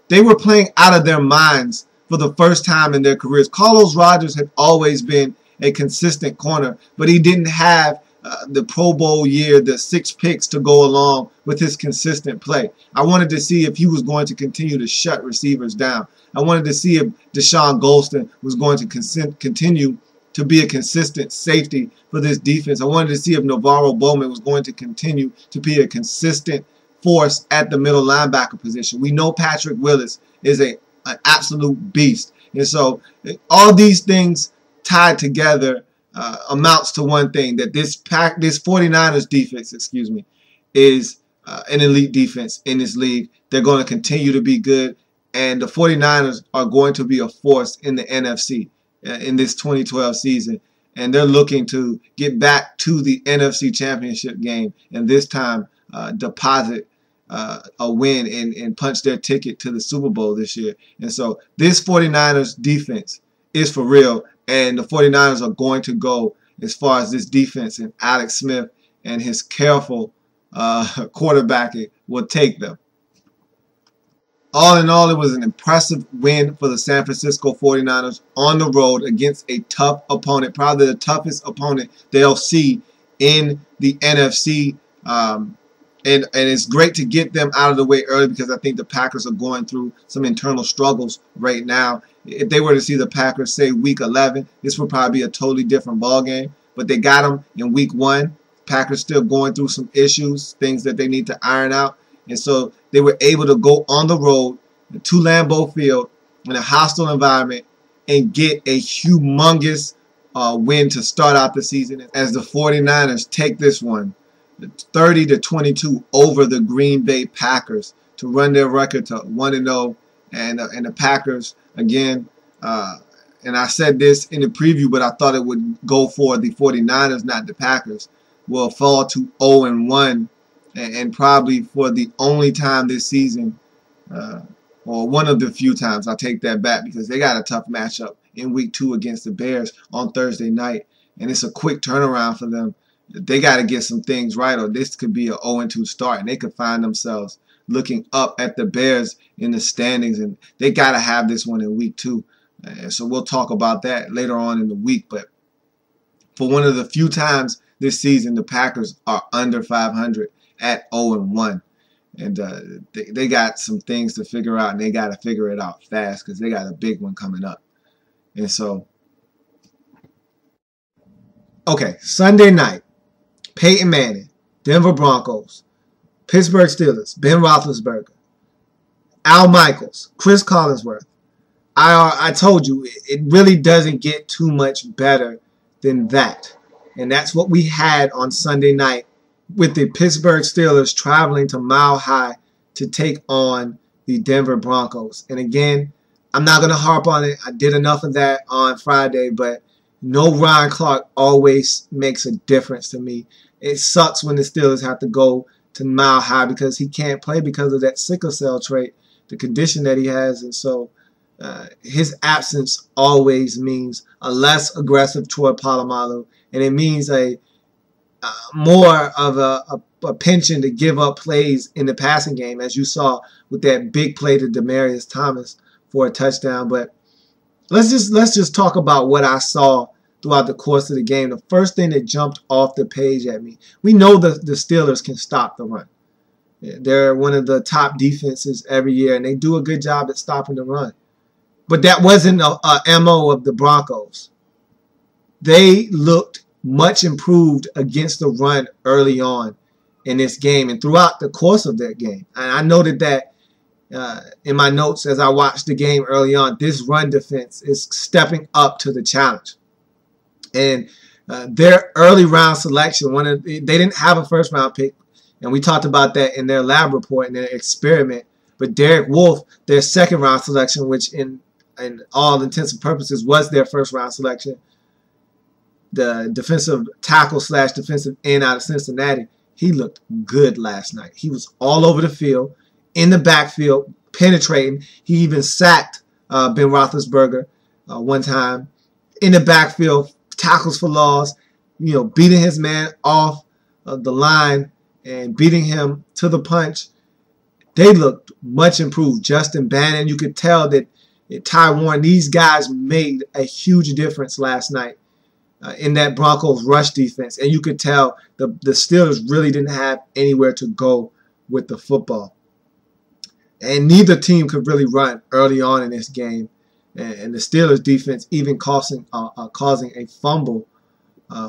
they were playing out of their minds for the first time in their careers. Carlos Rogers had always been a consistent corner, but he didn't have the Pro Bowl year, the 6 picks to go along with his consistent play. I wanted to see if he was going to continue to shut receivers down. I wanted to see if Deshaun Golston was going to continue to be a consistent safety for this defense. I wanted to see if Navarro Bowman was going to continue to be a consistent force at the middle linebacker position. We know Patrick Willis is an absolute beast. And so all these things tied together amounts to one thing, that this 49ers defense, is an elite defense in this league. They're going to continue to be good, and the 49ers are going to be a force in the NFC in this 2012 season, and they're looking to get back to the NFC Championship game and this time deposit a win and punch their ticket to the Super Bowl this year. And so this 49ers defense is for real, and the 49ers are going to go as far as this defense and Alex Smith and his careful quarterbacking will take them. All in all, it was an impressive win for the San Francisco 49ers on the road against a tough opponent, probably the toughest opponent they'll see in the NFC. And it's great to get them out of the way early because I think the Packers are going through some internal struggles right now. If they were to see the Packers, say, week 11, this would probably be a totally different ballgame. But they got them in week 1. Packers still going through some issues, things that they need to iron out. And so they were able to go on the road to Lambeau Field in a hostile environment and get a humongous win to start out the season as the 49ers take this one 30-22 over the Green Bay Packers to run their record to 1-0. And the Packers, again, and I said this in the preview, but I thought it would go for the 49ers, not the Packers, will fall to 0-1. And probably for the only time this season, or one of the few times, I'll take that back because they got a tough matchup in week 2 against the Bears on Thursday night. And it's a quick turnaround for them. They got to get some things right, or this could be an 0-2 start, and they could find themselves looking up at the Bears in the standings, and they got to have this one in week 2. And so we'll talk about that later on in the week. But for one of the few times this season, the Packers are under 500 at 0-1. And they got some things to figure out, and they got to figure it out fast because they got a big one coming up. And so, okay, Sunday night, Peyton Manning, Denver Broncos, Pittsburgh Steelers, Ben Roethlisberger, Al Michaels, Chris Collinsworth. I told you, it really doesn't get too much better than that. And that's what we had on Sunday night with the Pittsburgh Steelers traveling to Mile High to take on the Denver Broncos. And again, I'm not going to harp on it. I did enough of that on Friday, but no Ryan Clark always makes a difference to me. It sucks when the Steelers have to go to Mile High because he can't play because of that sickle cell trait, the condition that he has. And so his absence always means a less aggressive Troy Polamalu, and it means a more of a penchant to give up plays in the passing game, as you saw with that big play to Demaryius Thomas for a touchdown. But let's just talk about what I saw throughout the course of the game. The first thing that jumped off the page at me, we know the Steelers can stop the run. They're one of the top defenses every year, and they do a good job at stopping the run. But that wasn't a MO of the Broncos. They looked much improved against the run early on in this game and throughout the course of that game. And I noted that in my notes as I watched the game early on. This run defense is stepping up to the challenge. And their early round selection, they didn't have a first round pick, and we talked about that in their lab report and their experiment. But Derek Wolfe, their second round selection, which in all intents and purposes was their first round selection, the defensive tackle / defensive end out of Cincinnati, he looked good last night. He was all over the field, in the backfield, penetrating. He even sacked Ben Roethlisberger one time in the backfield, tackles for loss, beating his man off the line and beating him to the punch. They looked much improved. Justin Bannon, you could tell that Ty Warren, these guys made a huge difference last night in that Broncos rush defense. And you could tell the Steelers really didn't have anywhere to go with the football. And neither team could really run early on in this game. And the Steelers defense even causing a fumble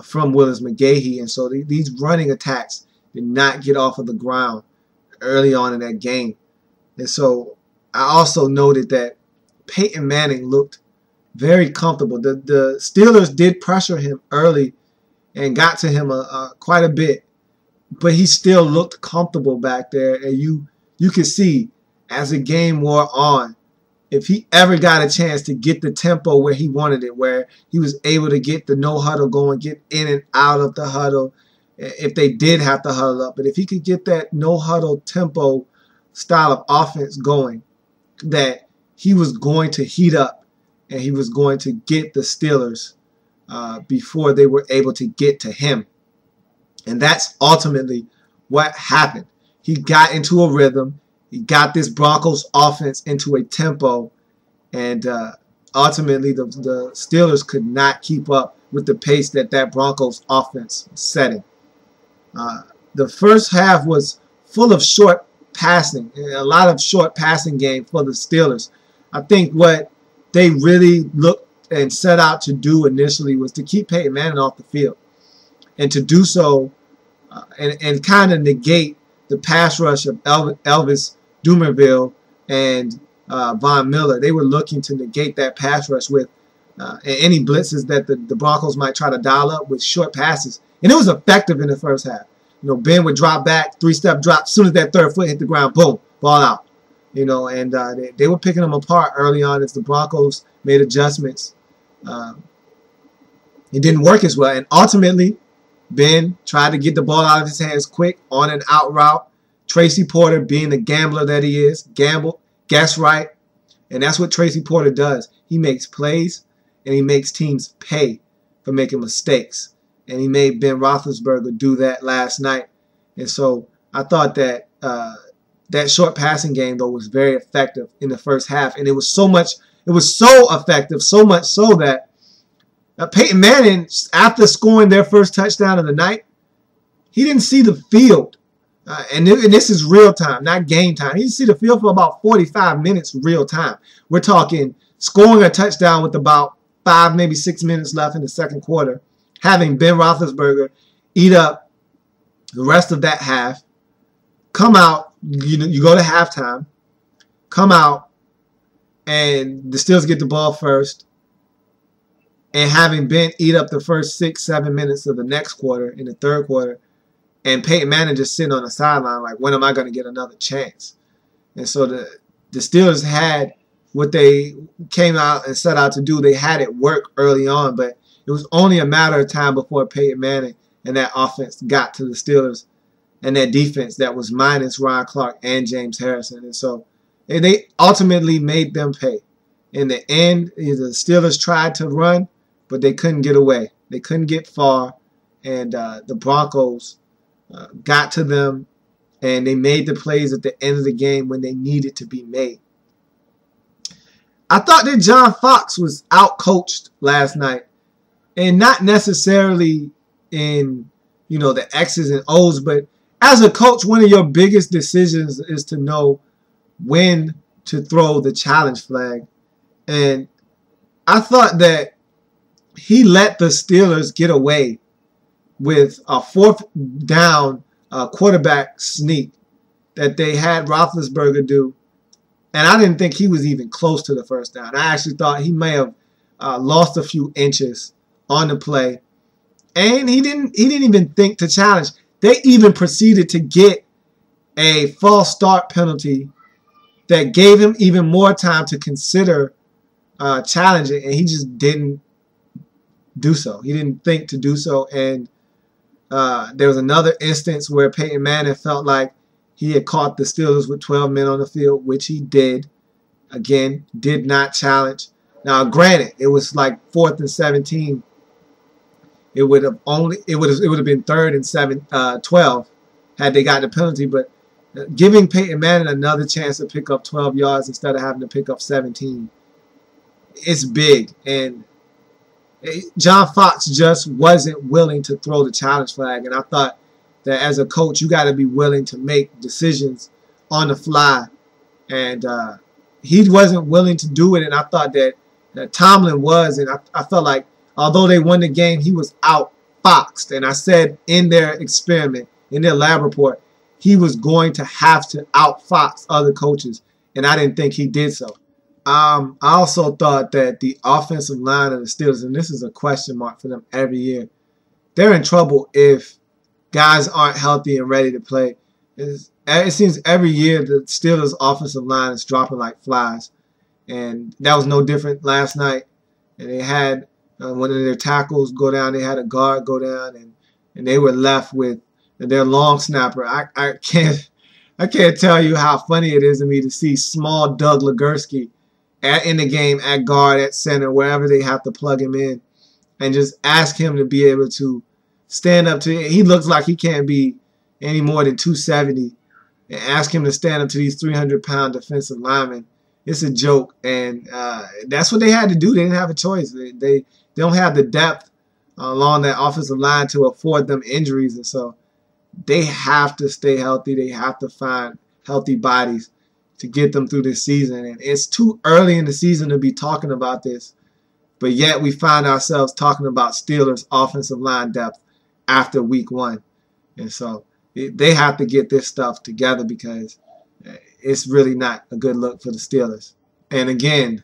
from Willis McGahee. And so these running attacks did not get off of the ground early on in that game. And so I also noted that Peyton Manning looked very comfortable. The Steelers did pressure him early and got to him quite a bit, but he still looked comfortable back there. And you could see as the game wore on, if he ever got a chance to get the tempo where he wanted it, where he was able to get the no huddle going, get in and out of the huddle, if they did have to huddle up, but if he could get that no huddle tempo style of offense going, that he was going to heat up and he was going to get the Steelers before they were able to get to him. And that's ultimately what happened. He got into a rhythm. He got this Broncos offense into a tempo. And ultimately, the Steelers could not keep up with the pace that Broncos offense was setting. The first half was full of short passing, a lot of short passing game for the Steelers. I think what they really looked and set out to do initially was to keep Peyton Manning off the field, and to do so and kind of negate the pass rush of Elvis Dumerville and Von Miller. They were looking to negate that pass rush with any blitzes that the Broncos might try to dial up with short passes. And it was effective in the first half. Ben would drop back, 3-step drop. As soon as that third foot hit the ground, boom, ball out. And they were picking them apart early on as the Broncos made adjustments. It didn't work as well. And ultimately, Ben tried to get the ball out of his hands quick on an out route. Tracy Porter, being the gambler that he is, guess right. And that's what Tracy Porter does. He makes plays, and he makes teams pay for making mistakes. And he made Ben Roethlisberger do that last night. And so I thought that that short passing game, though, was very effective in the first half. And it was so effective, so much so that Peyton Manning, after scoring their first touchdown of the night, he didn't see the field. And this is real time, not game time. He didn't see the field for about 45 minutes real time. We're talking scoring a touchdown with about 5, maybe 6 minutes left in the second quarter, having Ben Roethlisberger eat up the rest of that half, come out, you go to halftime, come out, and the Steelers get the ball first, and having Ben eat up the first 6, 7 minutes of the next quarter, in the third quarter, and Peyton Manning just sitting on the sideline like, when am I going to get another chance? And so the Steelers had what they came out and set out to do. They had it work early on, but it was only a matter of time before Peyton Manning and that offense got to the Steelers and that defense that was minus Ryan Clark and James Harrison. And so they ultimately made them pay. In the end, the Steelers tried to run, but they couldn't get away. They couldn't get far, and the Broncos got to them, and they made the plays at the end of the game when they needed to be made. I thought that John Fox was outcoached last night, and not necessarily in, the X's and O's, but as a coach, one of your biggest decisions is to know when to throw the challenge flag. And I thought that he let the Steelers get away with a fourth down quarterback sneak that they had Roethlisberger do. And I didn't think he was even close to the first down. I actually thought he may have lost a few inches on the play. And he didn't even think to challenge. They even proceeded to get a false start penalty that gave him even more time to consider challenging, and he just didn't do so. He didn't think to do so. And there was another instance where Peyton Manning felt like he had caught the Steelers with 12 men on the field, which he did. Again, did not challenge. Now, granted, it was like 4th and 17. It would have been 3rd and 12 had they got the penalty, but giving Peyton Manning another chance to pick up 12 yards instead of having to pick up 17, it's big. And John Fox just wasn't willing to throw the challenge flag. And I thought that as a coach, you got to be willing to make decisions on the fly. And he wasn't willing to do it. And I thought that Tomlin was. And I felt like although they won the game, he was out-foxed. And I said in their experiment, in their lab report, he was going to have to out-fox other coaches. And I didn't think he did so. I also thought that the offensive line of the Steelers, and this is a question mark for them every year, they're in trouble if guys aren't healthy and ready to play. It seems every year the Steelers' offensive line is dropping like flies. And that was no different last night. And they had one of their tackles go down. They had a guard go down, and they were left with their long snapper. I can't tell you how funny it is to me to see small Doug Legursky in the game at guard, at center, wherever they have to plug him in, and just ask him to be able to stand up to it. He looks like he can't be any more than 270, and ask him to stand up to these 300-pound defensive linemen. It's a joke, and that's what they had to do. They didn't have a choice. They don't have the depth along that offensive line to afford them injuries, and so they have to stay healthy. They have to find healthy bodies to get them through this season. And it's too early in the season to be talking about this, but yet we find ourselves talking about Steelers offensive line depth after week 1. And so they have to get this stuff together because it's really not a good look for the Steelers. And again,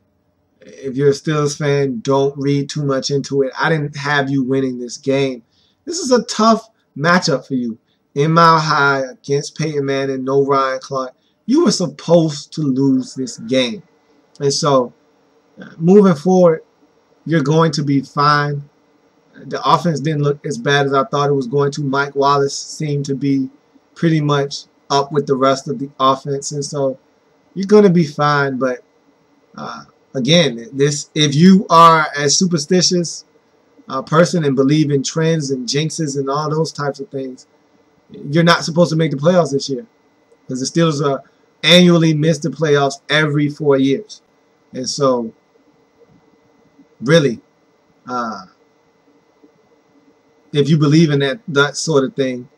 if you're a Steelers fan, don't read too much into it. I didn't have you winning this game. This is a tough matchup for you. In Mile High against Peyton Manning, no Ryan Clark. You were supposed to lose this game. And so, moving forward, you're going to be fine. The offense didn't look as bad as I thought it was going to. Mike Wallace seemed to be pretty much up with the rest of the offense. And so, you're going to be fine. But, again, if you are a superstitious person and believe in trends and jinxes and all those types of things, you're not supposed to make the playoffs this year. Because the Steelers annually miss the playoffs every 4 years. And so, really, if you believe in that sort of thing,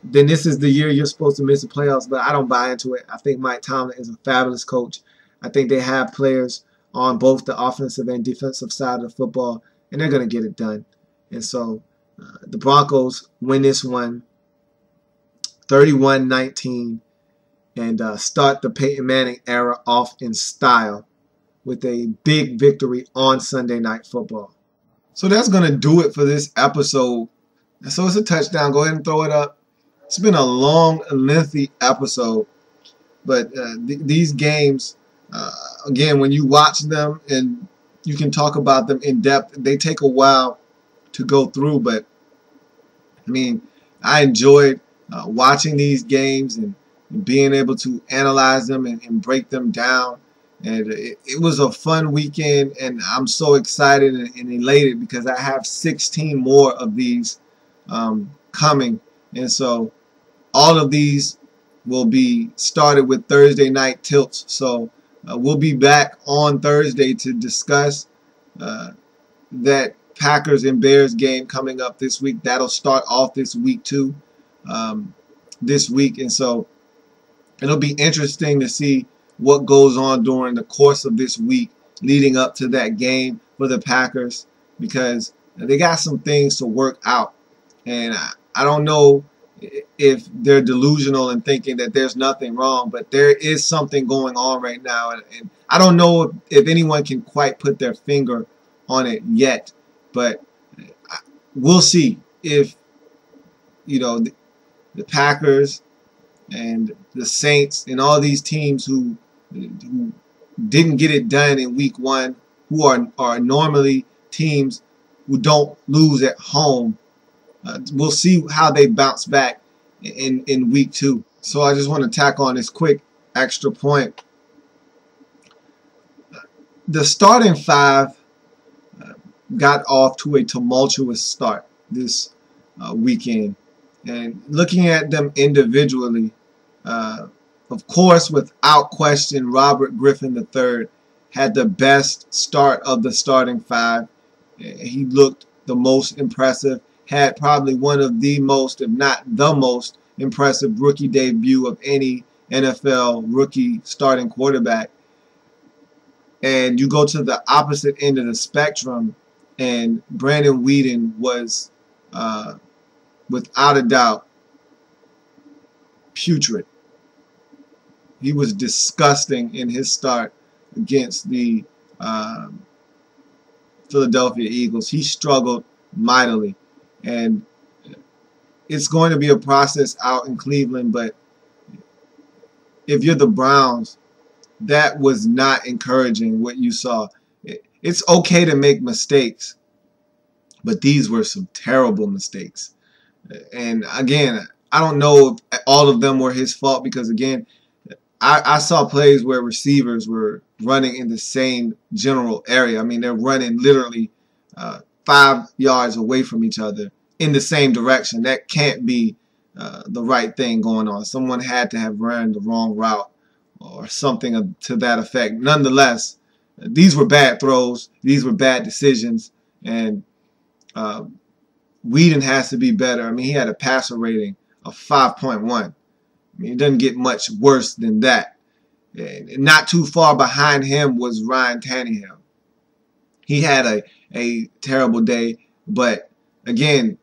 then this is the year you're supposed to miss the playoffs. But I don't buy into it. I think Mike Tomlin is a fabulous coach. I think they have players on both the offensive and defensive side of the football, and they're going to get it done. And so, the Broncos win this one 31-19, and start the Peyton Manning era off in style with a big victory on Sunday Night Football. So that's going to do it for this episode. So it's a touchdown. Go ahead and throw it up. It's been a long, lengthy episode. But these games, again, when you watch them and you can talk about them in depth, they take a while to go through. But, I mean, I enjoyed watching these games and being able to analyze them and break them down. And it was a fun weekend, and I'm so excited and elated because I have 16 more of these coming. And so all of these will be started with Thursday night tilts. So we'll be back on Thursday to discuss that Packers and Bears game coming up this week. That'll start off this week too, this week. And so it'll be interesting to see what goes on during the course of this week leading up to that game for the Packers, because they got some things to work out. And I don't know if they're delusional and thinking that there's nothing wrong, but there is something going on right now. And I don't know if anyone can quite put their finger on it yet, but we'll see if, the Packers and the Saints and all these teams who didn't get it done in week 1, who are normally teams who don't lose at home, we'll see how they bounce back in week 2. So I just want to tack on this quick extra point. The starting 5 got off to a tumultuous start this weekend. And looking at them individually, of course, without question, Robert Griffin III had the best start of the starting 5. He looked the most impressive, had probably one of the most, if not the most, impressive rookie debut of any NFL rookie starting quarterback. And you go to the opposite end of the spectrum, and Brandon Weeden was, without a doubt, putrid. He was disgusting in his start against the Philadelphia Eagles. He struggled mightily. And it's going to be a process out in Cleveland, but if you're the Browns, that was not encouraging what you saw. It's okay to make mistakes, but these were some terrible mistakes. And again, I don't know if all of them were his fault, because again, I saw plays where receivers were running in the same general area. I mean, they're running literally 5 yards away from each other in the same direction. That can't be the right thing going on. Someone had to have run the wrong route or something to that effect. Nonetheless, these were bad throws. These were bad decisions. And Weeden has to be better. I mean, he had a passer rating of 5.1. I mean, it doesn't get much worse than that. And not too far behind him was Ryan Tannehill. He had a terrible day, but again,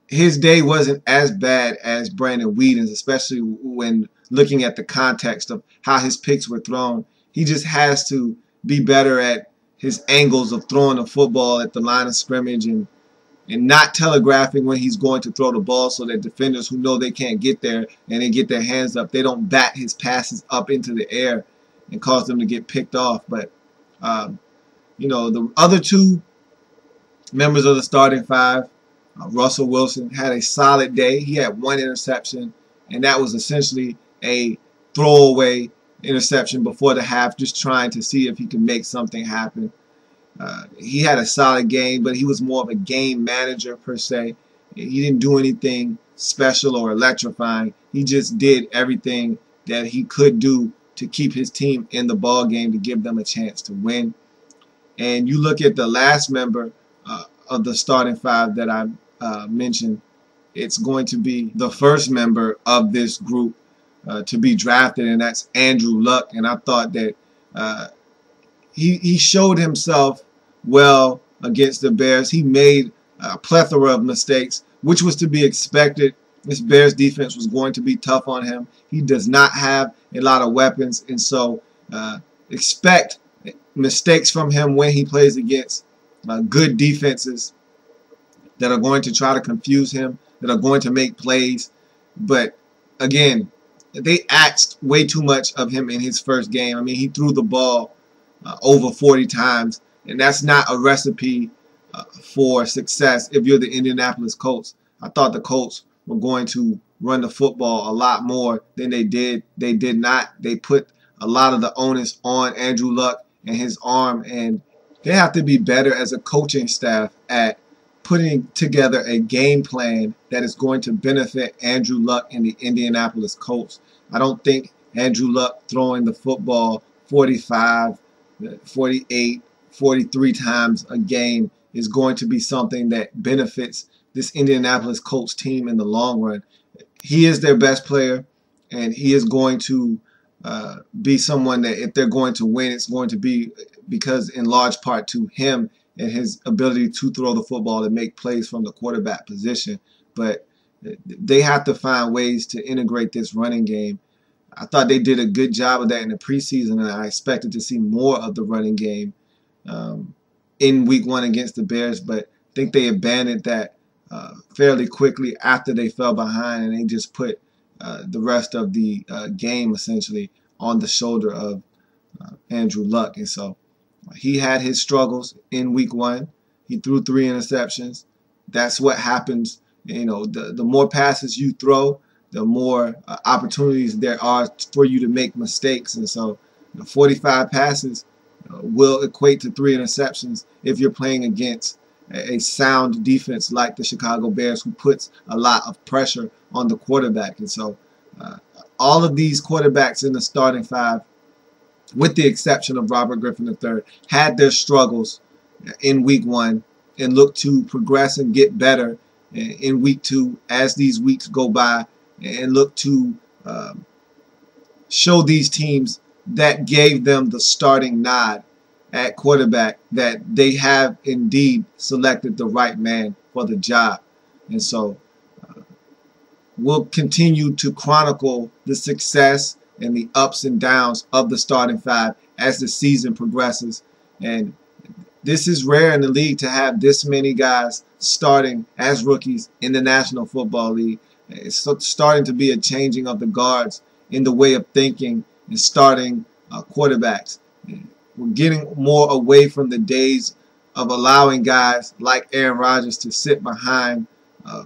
his day wasn't as bad as Brandon Weeden's, especially when looking at the context of how his picks were thrown. He just has to be better at his angles of throwing the football at the line of scrimmage and not telegraphing when he's going to throw the ball, so that defenders who know they can't get there and they get their hands up, they don't bat his passes up into the air and cause them to get picked off. But, the other 2 members of the starting 5, Russell Wilson had a solid day. He had 1 interception, and that was essentially a throwaway interception before the half, just trying to see if he could make something happen. He had a solid game, but he was more of a game manager per se. He didn't do anything special or electrifying. He just did everything that he could do to keep his team in the ball game, to give them a chance to win. And you look at the last member of the starting 5 that I mentioned, it's going to be the first member of this group to be drafted, and that's Andrew Luck. And I thought that he showed himself well against the Bears. He made a plethora of mistakes, which was to be expected. This Bears defense was going to be tough on him. He does not have a lot of weapons, and so expect mistakes from him when he plays against good defenses that are going to try to confuse him, that are going to make plays. But again, they asked way too much of him in his first game. I mean, he threw the ball over 40 times, and that's not a recipe for success if you're the Indianapolis Colts. I thought the Colts were going to run the football a lot more than they did. They did not. They put a lot of the onus on Andrew Luck and his arm, and they have to be better as a coaching staff at putting together a game plan that is going to benefit Andrew Luck and the Indianapolis Colts. I don't think Andrew Luck throwing the football 45, 48, 43 times a game is going to be something that benefits this Indianapolis Colts team in the long run. He is their best player, and he is going to be someone that if they're going to win, it's going to be because in large part to him and his ability to throw the football and make plays from the quarterback position. But they have to find ways to integrate this running game. I thought they did a good job of that in the preseason, and I expected to see more of the running game in Week 1 against the Bears, but I think they abandoned that fairly quickly after they fell behind, and they just put the rest of the game essentially on the shoulder of Andrew Luck. And so he had his struggles in Week 1. He threw 3 interceptions. That's what happens. You know, the more passes you throw, the more opportunities there are for you to make mistakes. And so 45 passes will equate to 3 interceptions if you're playing against a sound defense like the Chicago Bears, who puts a lot of pressure on the quarterback. And so all of these quarterbacks in the starting 5, with the exception of Robert Griffin III, had their struggles in Week 1 and look to progress and get better in Week 2 as these weeks go by, and look to show these teams that gave them the starting nod at quarterback that they have indeed selected the right man for the job. And so we'll continue to chronicle the success and the ups and downs of the starting 5 as the season progresses. And this is rare in the league to have this many guys starting as rookies in the National Football League. It's starting to be a changing of the guards in the way of thinking and starting quarterbacks. We're getting more away from the days of allowing guys like Aaron Rodgers to sit behind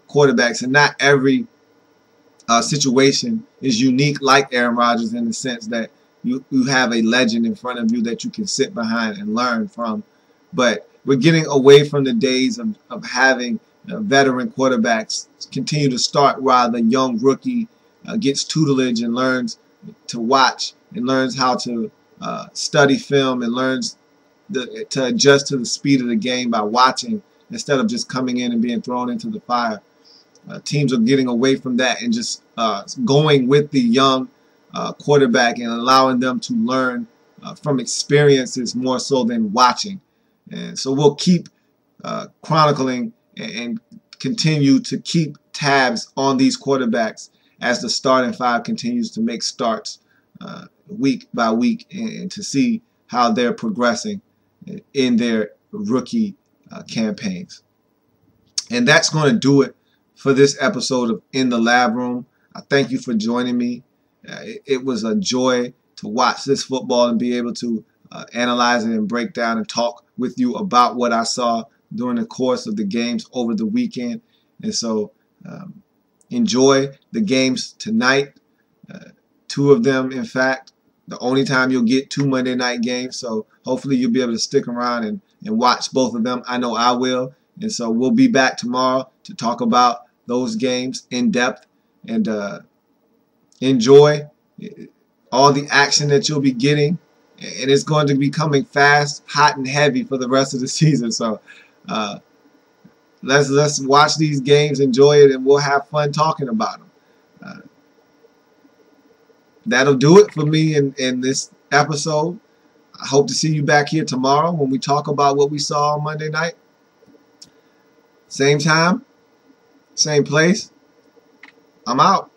quarterbacks, and not every situation is unique like Aaron Rodgers in the sense that you have a legend in front of you that you can sit behind and learn from. But we're getting away from the days of having veteran quarterbacks continue to start while the young rookie gets tutelage and learns to watch and learns how to study film and learns to adjust to the speed of the game by watching instead of just coming in and being thrown into the fire. Teams are getting away from that and just going with the young quarterback and allowing them to learn from experiences more so than watching. And so we'll keep chronicling and continue to keep tabs on these quarterbacks as the starting 5 continues to make starts week by week, and to see how they're progressing in their rookie campaigns. And that's going to do it for this episode of In the Lab Room. I thank you for joining me. It was a joy to watch this football and be able to analyze it and break down and talk with you about what I saw during the course of the games over the weekend. And so enjoy the games tonight. 2 of them, in fact, the only time you'll get 2 Monday night games. So hopefully you'll be able to stick around and watch both of them. I know I will. And so we'll be back tomorrow to talk about those games in depth, and enjoy all the action that you'll be getting. And it's going to be coming fast, hot, and heavy for the rest of the season. So let's watch these games, enjoy it, and we'll have fun talking about them. That'll do it for me in this episode. I hope to see you back here tomorrow when we talk about what we saw on Monday night. Same time, same place. I'm out.